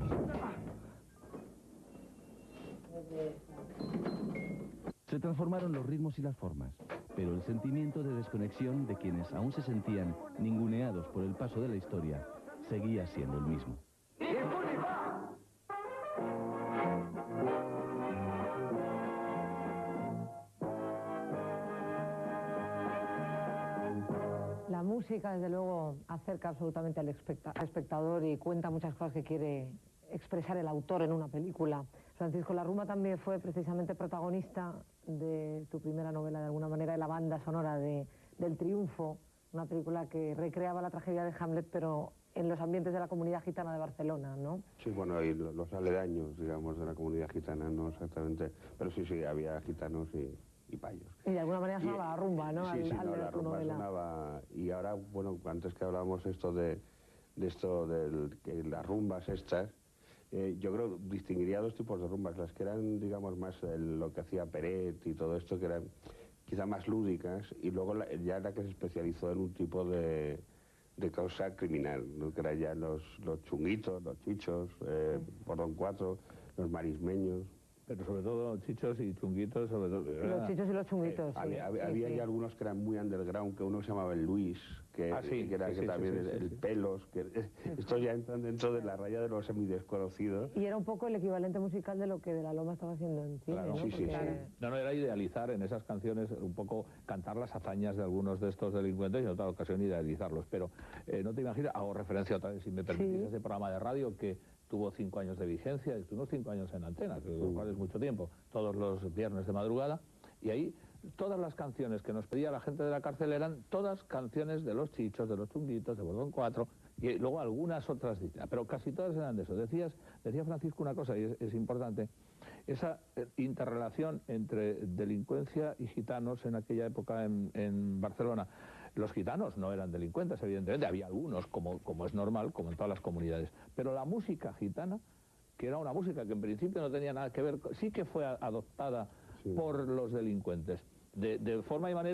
Se transformaron los ritmos y las formas, pero el sentimiento de desconexión de quienes aún se sentían ninguneados por el paso de la historia seguía siendo el mismo. La música, desde luego, acerca absolutamente al espectador y cuenta muchas cosas que quiere expresar el autor en una película. Francisco Larruma también fue precisamente protagonista de tu primera novela, de alguna manera, de la banda sonora del Triunfo, una película que recreaba la tragedia de Hamlet, pero en los ambientes de la comunidad gitana de Barcelona, ¿no? Sí, bueno, y los aledaños, digamos, de la comunidad gitana, no exactamente, pero sí, había gitanos y payos. Y de alguna manera sonaba la rumba, ¿no? Sí, al la rumba sonaba. Y ahora, bueno, antes que hablábamos de que las rumbas estas, yo creo distinguiría dos tipos de rumbas, las que eran, digamos, más lo que hacía Peret y todo esto, que eran quizá más lúdicas, y luego ya la que se especializó en un tipo de causa criminal, ¿no? Que eran ya los chunguitos, los chichos, por Don Cuatro, los marismeños. Pero sobre todo chichos y chunguitos, sobre todo... Los chichos y los chunguitos, sí. Había ya algunos que eran muy underground, que uno se llamaba el Luis, que también el Pelos, que estos ya entran dentro de la raya de los semidesconocidos. Y era un poco el equivalente musical de lo que De la Loma estaba haciendo en cine, Claro, ¿no? No, era idealizar en esas canciones, un poco cantar las hazañas de algunos de estos delincuentes y en otra ocasión idealizarlos. Pero no te imaginas, hago referencia otra vez, si me permitís, a ese programa de radio que tuvo 5 años de vigencia, estuvimos 5 años en antena, lo cual es mucho tiempo, todos los viernes de madrugada, y ahí todas las canciones que nos pedía la gente de la cárcel eran todas canciones de los chichos, de los chunguitos, de Bordón 4, y luego algunas otras, pero casi todas eran de eso. Decía Francisco una cosa, y es importante, esa interrelación entre delincuencia y gitanos en aquella época en Barcelona. Los gitanos no eran delincuentes, evidentemente, había algunos, como es normal, como en todas las comunidades, pero la música gitana, que era una música que en principio no tenía nada que ver, sí que fue adoptada por los delincuentes, de forma y manera